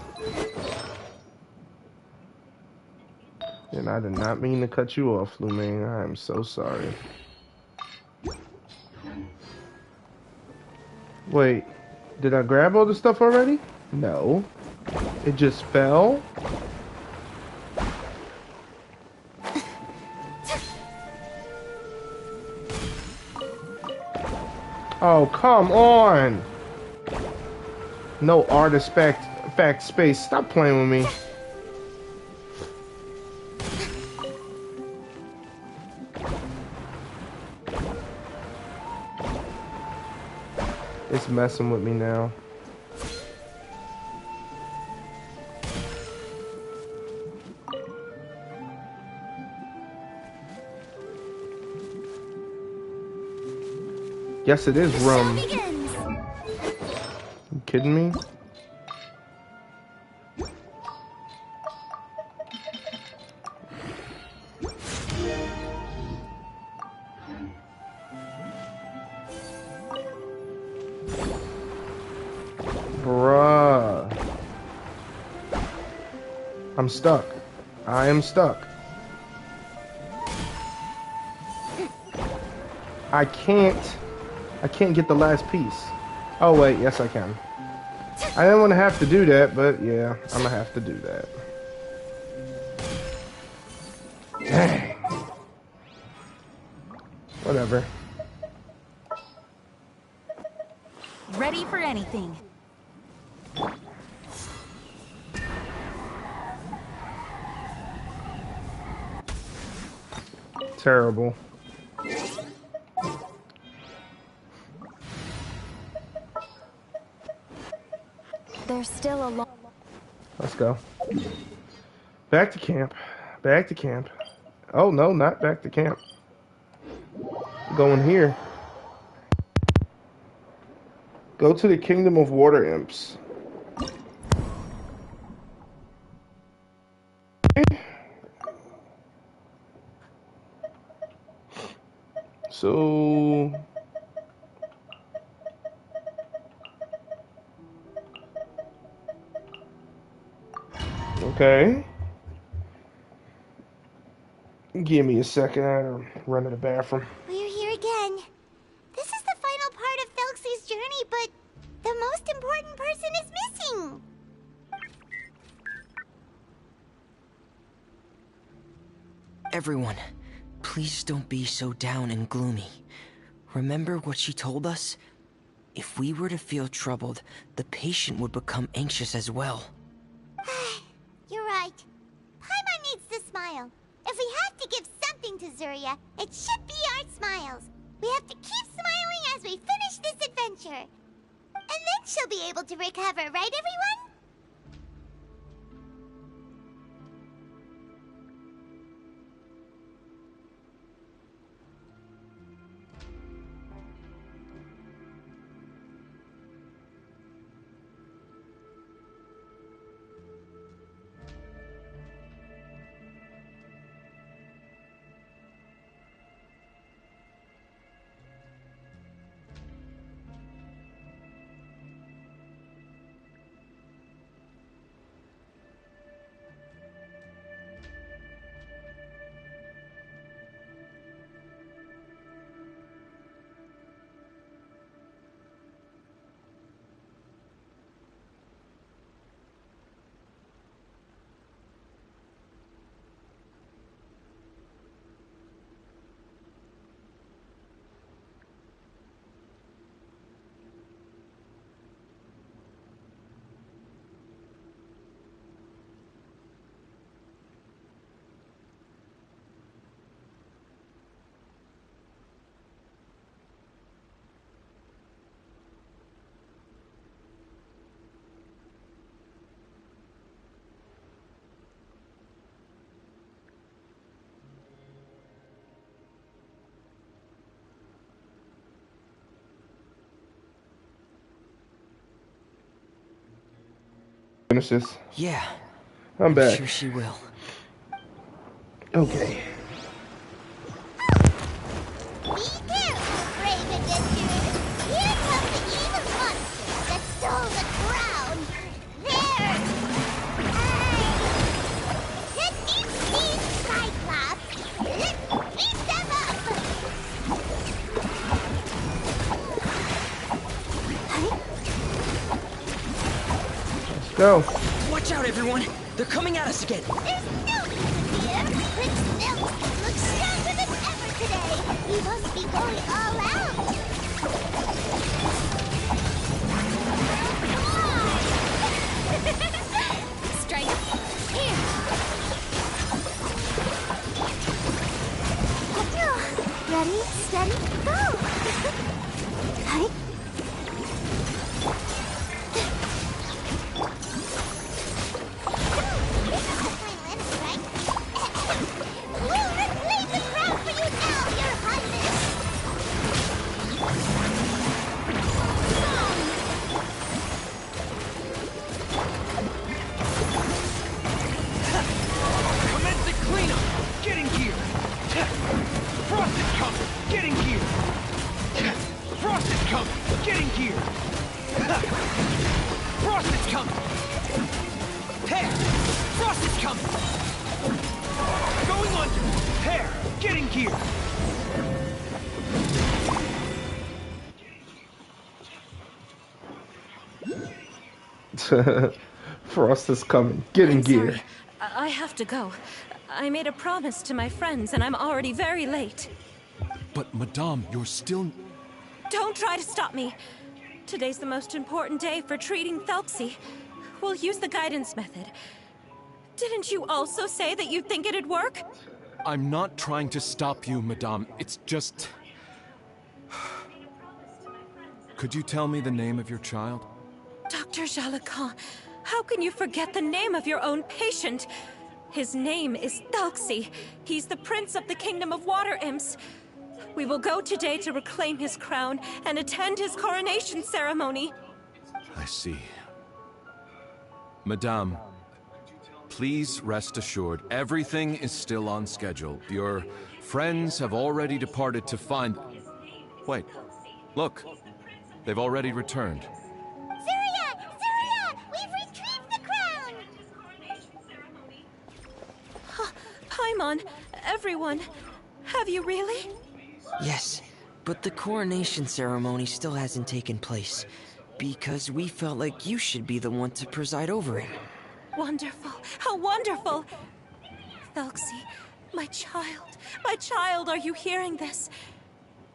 And I did not mean to cut you off, Lumine. I am so sorry. Wait, did I grab all the stuff already? No. It just fell? Oh, come on! No artifact space. Stop playing with me. It's messing with me now. Yes, it is rum. You kidding me? Bruh. I'm stuck. I am stuck. I can't get the last piece. Oh wait, yes I can. I didn't want to have to do that, but yeah, I'm gonna have to do that. Dang. Whatever. Ready for anything. Terrible. There's still a long... Let's go. Back to camp. Back to camp. Oh no, not back to camp. Going here. Go to the Kingdom of Water Imps. So okay. Give me a second. I gotta run to the bathroom. We're here again. This is the final part of Felxie's journey, but the most important person is missing. Everyone, please don't be so down and gloomy. Remember what she told us? If we were to feel troubled, the patient would become anxious as well. You're right. Paimon needs to smile. If we have to give something to Zuria, it should be our smiles. We have to keep smiling as we finish this adventure. And then she'll be able to recover, right everyone? Finish this. Yeah, I'm back. sure she will. Okay. Be careful, brave adventurers. Here comes the evil monster that Go. Watch out, everyone! They're coming at us again! There's no fear. Prince Milk looks stronger than ever today. He must be going all out. Strike. Here. Ready, steady, go! Hi. Commencing cleanup! Getting here! Frost is coming! Getting here! Frost is coming! Getting here! Frost is coming! Hair! Frost is coming! Going under! Hair! Getting here! Frost is coming. Get in I'm gear. sorry. I have to go. I made a promise to my friends, and I'm already very late. But, Madame, you're still... Don't try to stop me. Today's the most important day for treating Thelpsy. We'll use the guidance method. Didn't you also say that you think it'd work? I'm not trying to stop you, Madame. It's just... Could you tell me the name of your child? Dr. Jalacan, how can you forget the name of your own patient? His name is Thelpsy. He's the prince of the kingdom of water imps. We will go today to reclaim his crown and attend his coronation ceremony. I see. Madame, please rest assured, everything is still on schedule. Your friends have already departed to find... Wait, look. They've already returned. Zuria! Zuria! We've retrieved the crown! Paimon, everyone, have you really? Yes, but the coronation ceremony still hasn't taken place. Because we felt like you should be the one to preside over it. Wonderful. How wonderful! Thelpsy, my child, are you hearing this?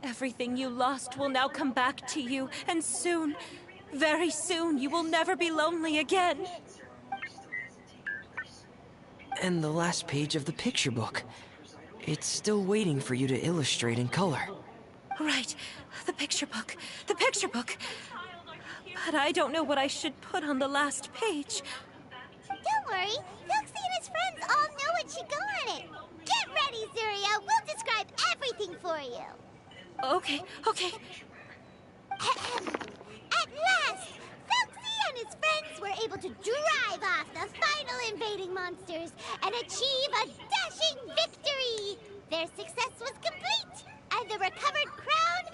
Everything you lost will now come back to you, and soon, very soon, you will never be lonely again. And the last page of the picture book. It's still waiting for you to illustrate in color. Right, the picture book. But I don't know what I should put on the last page. Don't worry, Thelpsy and his friends all know what should go on it. Get ready, Zuria. We'll describe everything for you. Okay. At last, Thelpsy and his friends were able to drive off the final invading monsters and achieve a dashing victory. Their success was complete, and the recovered crown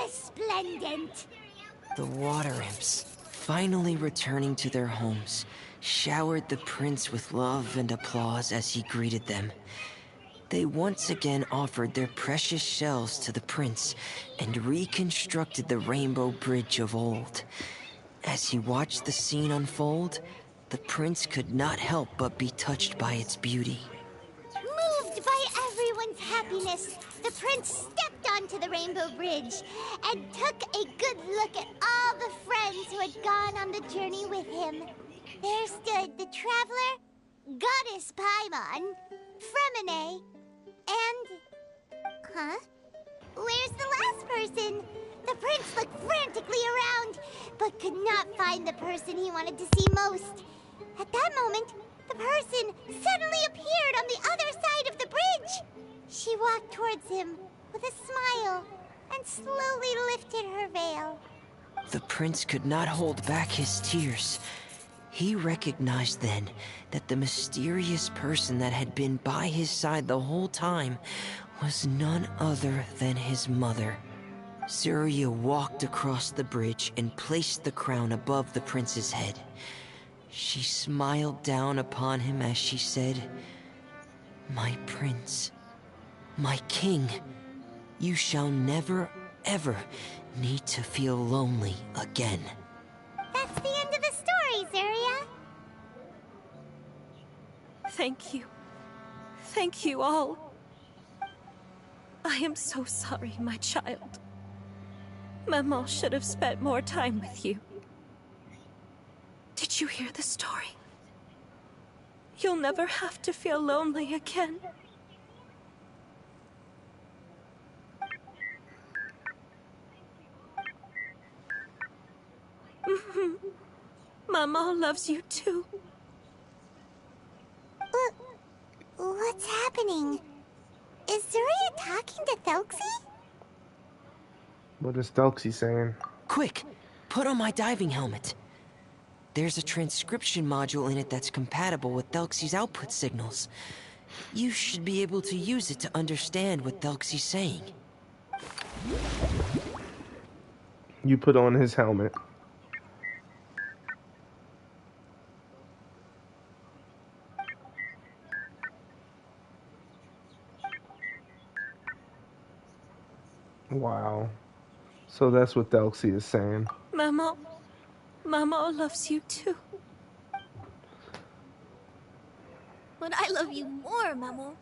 resplendent. The water imps, finally returning to their homes, showered the prince with love and applause as he greeted them. They once again offered their precious shells to the prince and reconstructed the Rainbow Bridge of old. As he watched the scene unfold, the prince could not help but be touched by its beauty. Moved by everyone's happiness, the prince stepped onto the Rainbow Bridge and took a good look at all the friends who had gone on the journey with him. There stood the traveler, Goddess Paimon, Fremine, and... Huh? Where's the last person? The prince looked frantically around, but could not find the person he wanted to see most. At that moment, the person suddenly appeared on the other side of the bridge. She walked towards him with a smile and slowly lifted her veil. The prince could not hold back his tears. He recognized then that the mysterious person that had been by his side the whole time was none other than his mother. Zuria walked across the bridge and placed the crown above the prince's head. She smiled down upon him as she said, "My prince, my king, you shall never, ever need to feel lonely again." That's the end of the story, Zuria. Thank you. Thank you all. I am so sorry, my child. Maman should have spent more time with you. Did you hear the story? You'll never have to feel lonely again. Maman loves you too. What's happening? Is Zuria talking to Thelxie? What is Thelxie saying? Quick, put on my diving helmet. There's a transcription module in it that's compatible with Thelxie's output signals. You should be able to use it to understand what Thelxie's saying. You put on his helmet. Wow. So that's what Thelxie is saying. Maman loves you too. But I love you more, Maman.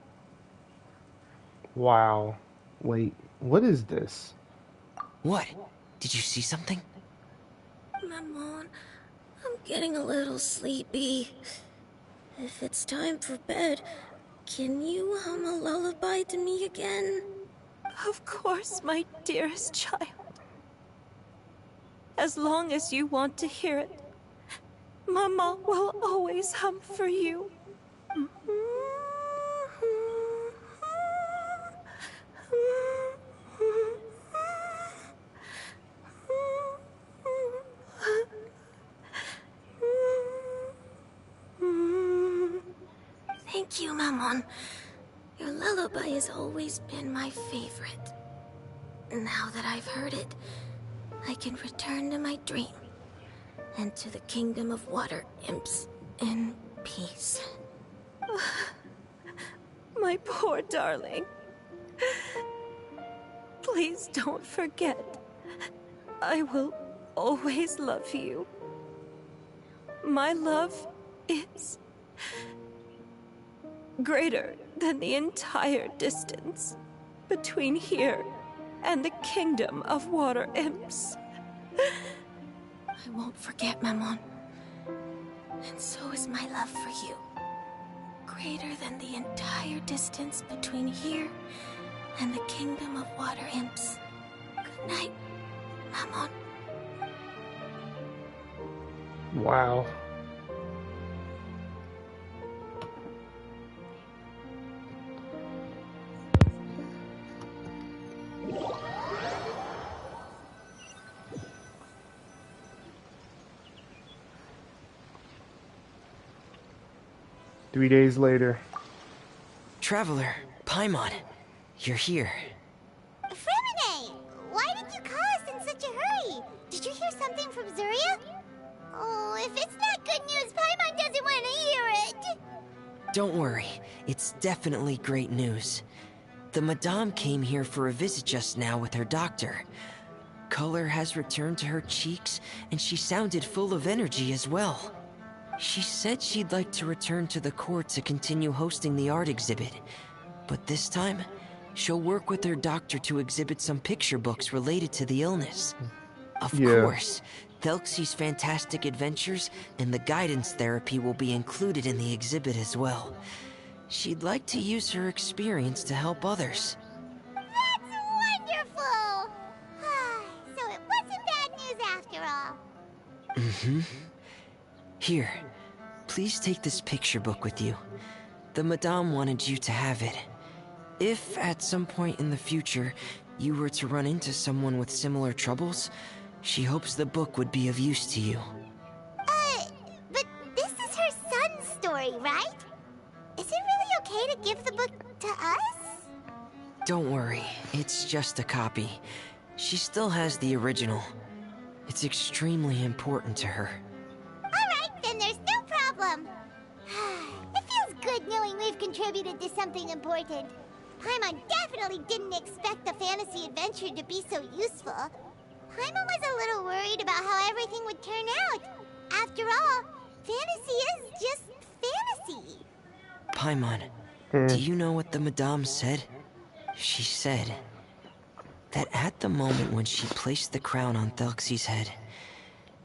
Wow. Wait, what is this? What? Did you see something? Maman, I'm getting a little sleepy. If it's time for bed, can you hum a lullaby to me again? Of course, my dearest child. As long as you want to hear it, Maman will always hum for you. Thank you, Maman. Your lullaby has always been my favorite. Now that I've heard it, I can return to my dream and to the kingdom of water imps in peace. My poor darling. Please don't forget. I will always love you. My love is greater than the entire distance between here and the kingdom of water imps. I won't forget, Maman. And so is my love for you. Greater than the entire distance between here and the kingdom of water imps. Good night, Maman. Wow. Three days later. Traveler, Paimon, you're here. Fremine! Why did you call us in such a hurry? Did you hear something from Zuria? Oh, if it's not good news, Paimon doesn't want to hear it! Don't worry, it's definitely great news. The Madame came here for a visit just now with her doctor. Color has returned to her cheeks, and she sounded full of energy as well. She said she'd like to return to the court to continue hosting the art exhibit. But this time, she'll work with her doctor to exhibit some picture books related to the illness. Of course, Thelxie's fantastic adventures and the guidance therapy will be included in the exhibit as well. She'd like to use her experience to help others. That's wonderful! So it wasn't bad news after all. Mm-hmm. Here, please take this picture book with you. The Madame wanted you to have it. If, at some point in the future, you were to run into someone with similar troubles, she hopes the book would be of use to you. But this is her son's story, right? Is it really okay to give the book to us? Don't worry, it's just a copy. She still has the original. It's extremely important to her. Alright, then there's no problem. It feels good knowing we've contributed to something important. Paimon definitely didn't expect the fantasy adventure to be so useful. Paimon was a little worried about how everything would turn out. After all, fantasy is just fantasy. Paimon, do you know what the Madame said? She said that at the moment when she placed the crown on Thelxie's head,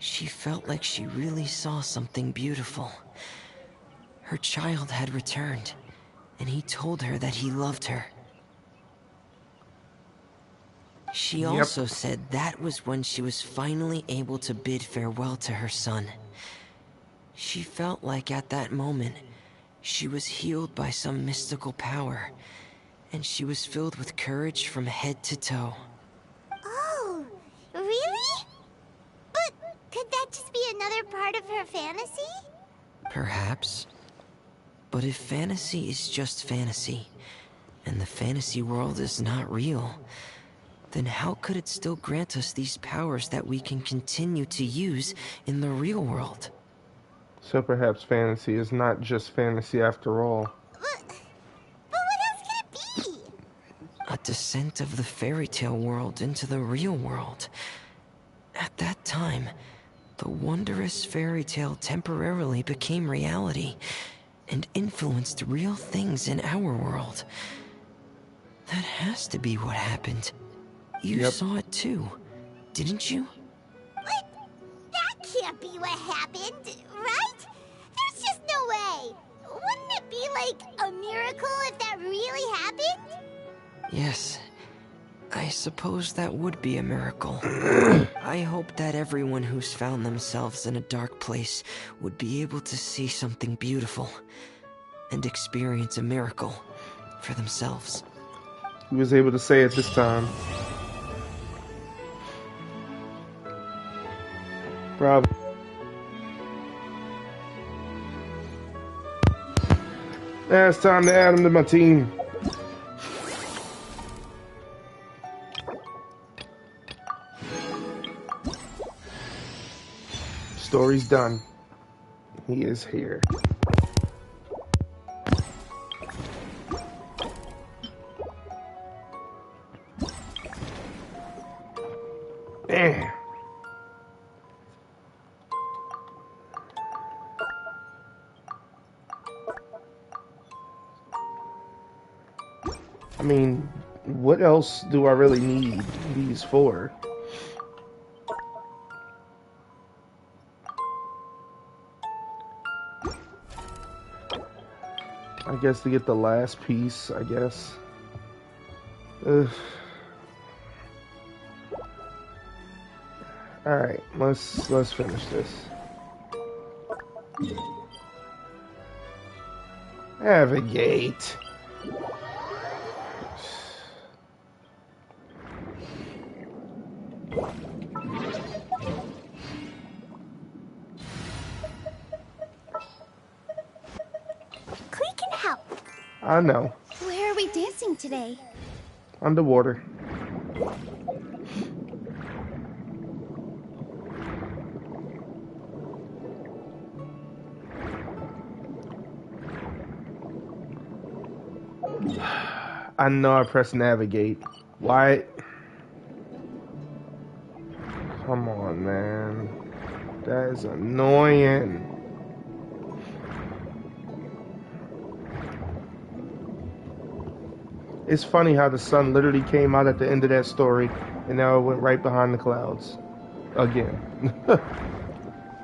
she felt like she really saw something beautiful. Her child had returned, and he told her that he loved her. She also said that was when she was finally able to bid farewell to her son. She felt like at that moment, she was healed by some mystical power, and she was filled with courage from head to toe. Oh, really? But could that just be another part of her fantasy? Perhaps. But if fantasy is just fantasy, and the fantasy world is not real, then how could it still grant us these powers that we can continue to use in the real world? So perhaps fantasy is not just fantasy after all. But what else could it be? A descent of the fairy tale world into the real world. At that time, the wondrous fairy tale temporarily became reality and influenced real things in our world. That has to be what happened. You saw it too, didn't you? But that can't be what happened, right? There's just no way. Wouldn't it be like a miracle if that really happened? Yes, I suppose that would be a miracle. I hope that everyone who's found themselves in a dark place would be able to see something beautiful and experience a miracle for themselves. He was able to say it this time. Bravo. Now it's time to add him to my team. Story's done. He is here. Damn. I mean, what else do I really need these for? I guess to get the last piece, I guess. Ugh. All right, let's finish this. Navigate. Clee can help. I know. Where are we dancing today? Underwater. I know I pressed navigate. Why? Come on, man. That is annoying. It's funny how the sun literally came out at the end of that story, and now it went right behind the clouds. Again.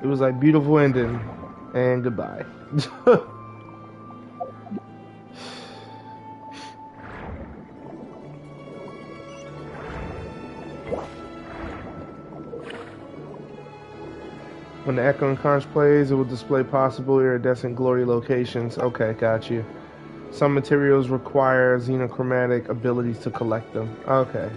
It was like beautiful ending, and goodbye. When the echoing conch plays, it will display possible iridescent glory locations. Okay, got you. Some materials require xenochromatic abilities to collect them. Okay.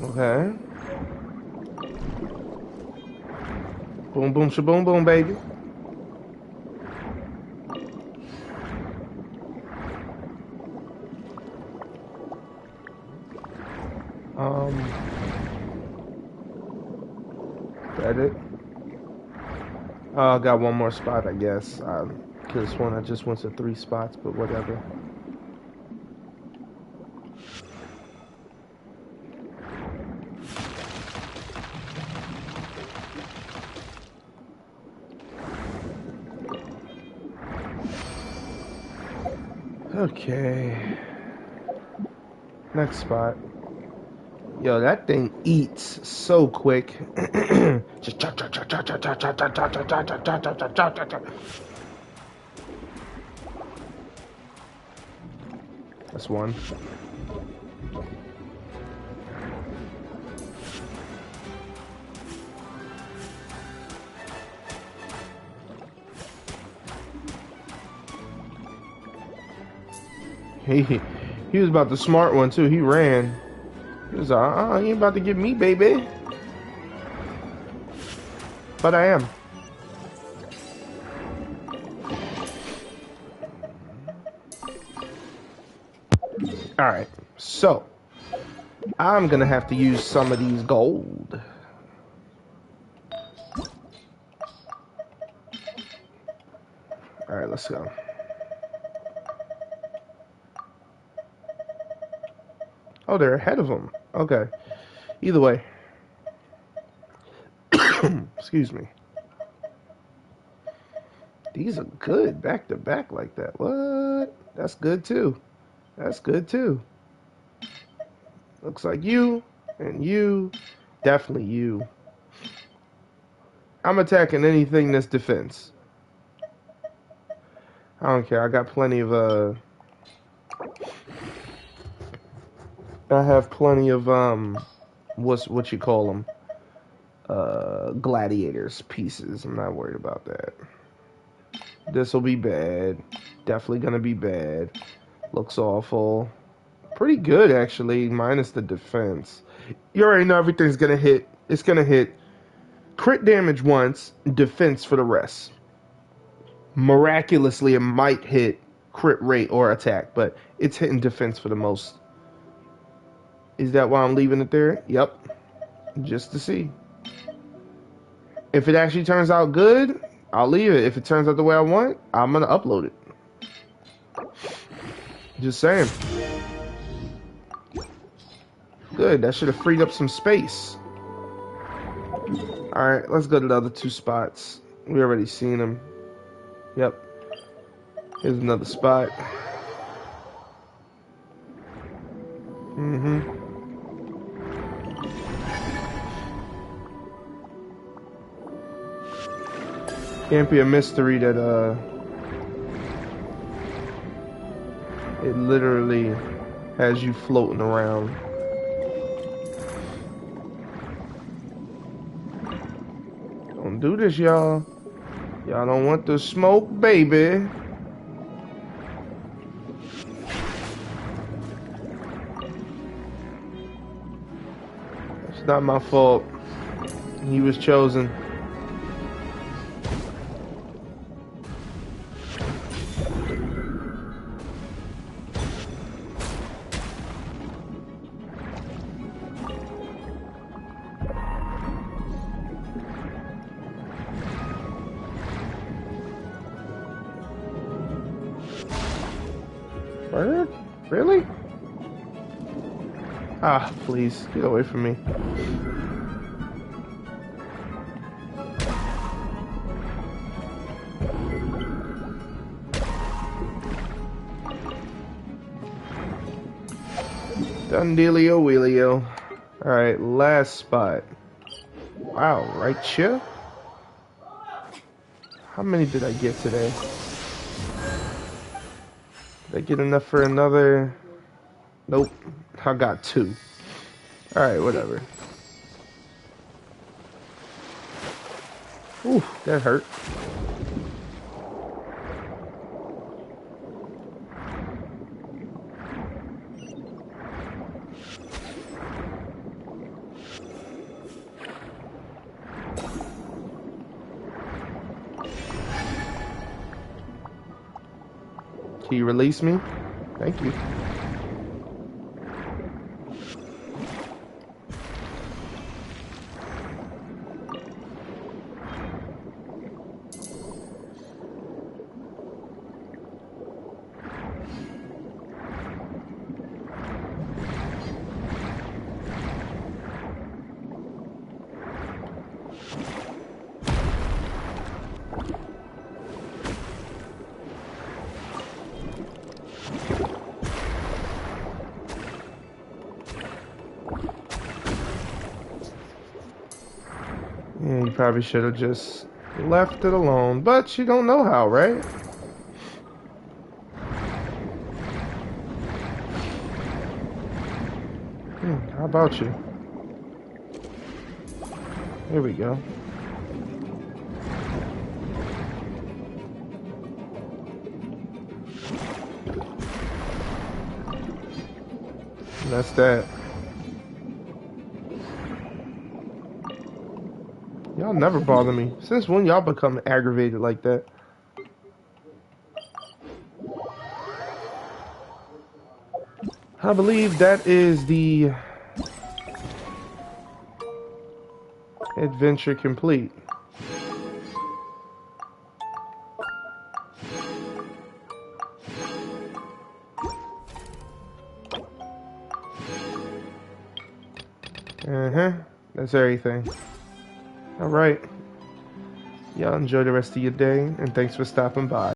Okay. Boom, boom, shaboom, boom, baby. That it? I got one more spot, I guess. This one I just went to 3 spots, but whatever. Okay. Next spot. Yo, that thing eats so quick. Just chop, chop, chop, chop, chop, chop, chop, chop, chop, chop, chop, chop, chop, chop, chop, chop, chop. That's one. He was about the smart one too. He ran. He was like, you ain't about to get me, baby. But I am. Alright, so I'm gonna have to use some of these gold. Alright, let's go. Oh, they're ahead of them. Okay. Either way. Excuse me. These are good back to back like that. What? That's good too. That's good too. Looks like you and you. Definitely you. I'm attacking anything that's defense. I don't care. I got plenty of I have plenty of what you call them? Gladiators pieces. I'm not worried about that. This will be bad. Definitely gonna be bad. Looks awful. Pretty good actually, minus the defense. You already know everything's gonna hit. It's gonna hit crit damage once, defense for the rest. Miraculously, it might hit crit rate or attack, but it's hitting defense for the most. Is that why I'm leaving it there? Yep. Just to see. If it actually turns out good, I'll leave it. If it turns out the way I want, I'm gonna upload it. Just saying. Good, that should have freed up some space. Alright, let's go to the other 2 spots. We already seen them. Yep. Here's another spot. Can't be a mystery that it literally has you floating around. Don't do this, y'all. Y'all don't want the smoke, baby. It's not my fault. He was chosen. Bird? Really? Ah, please, get away from me. Done dealio wheelio. Alright, last spot. Wow, right here? How many did I get today? Did I get enough for another? Nope. I got 2. Alright, whatever. Ooh, that hurt. Can you release me? Thank you. Yeah, you probably should have just left it alone, but you don't know how, right? How about you? Here we go. And that's that. Y'all never bother me. Since when y'all become aggravated like that? I believe that is the adventure complete. That's everything. Alright. Y'all enjoy the rest of your day, and thanks for stopping by.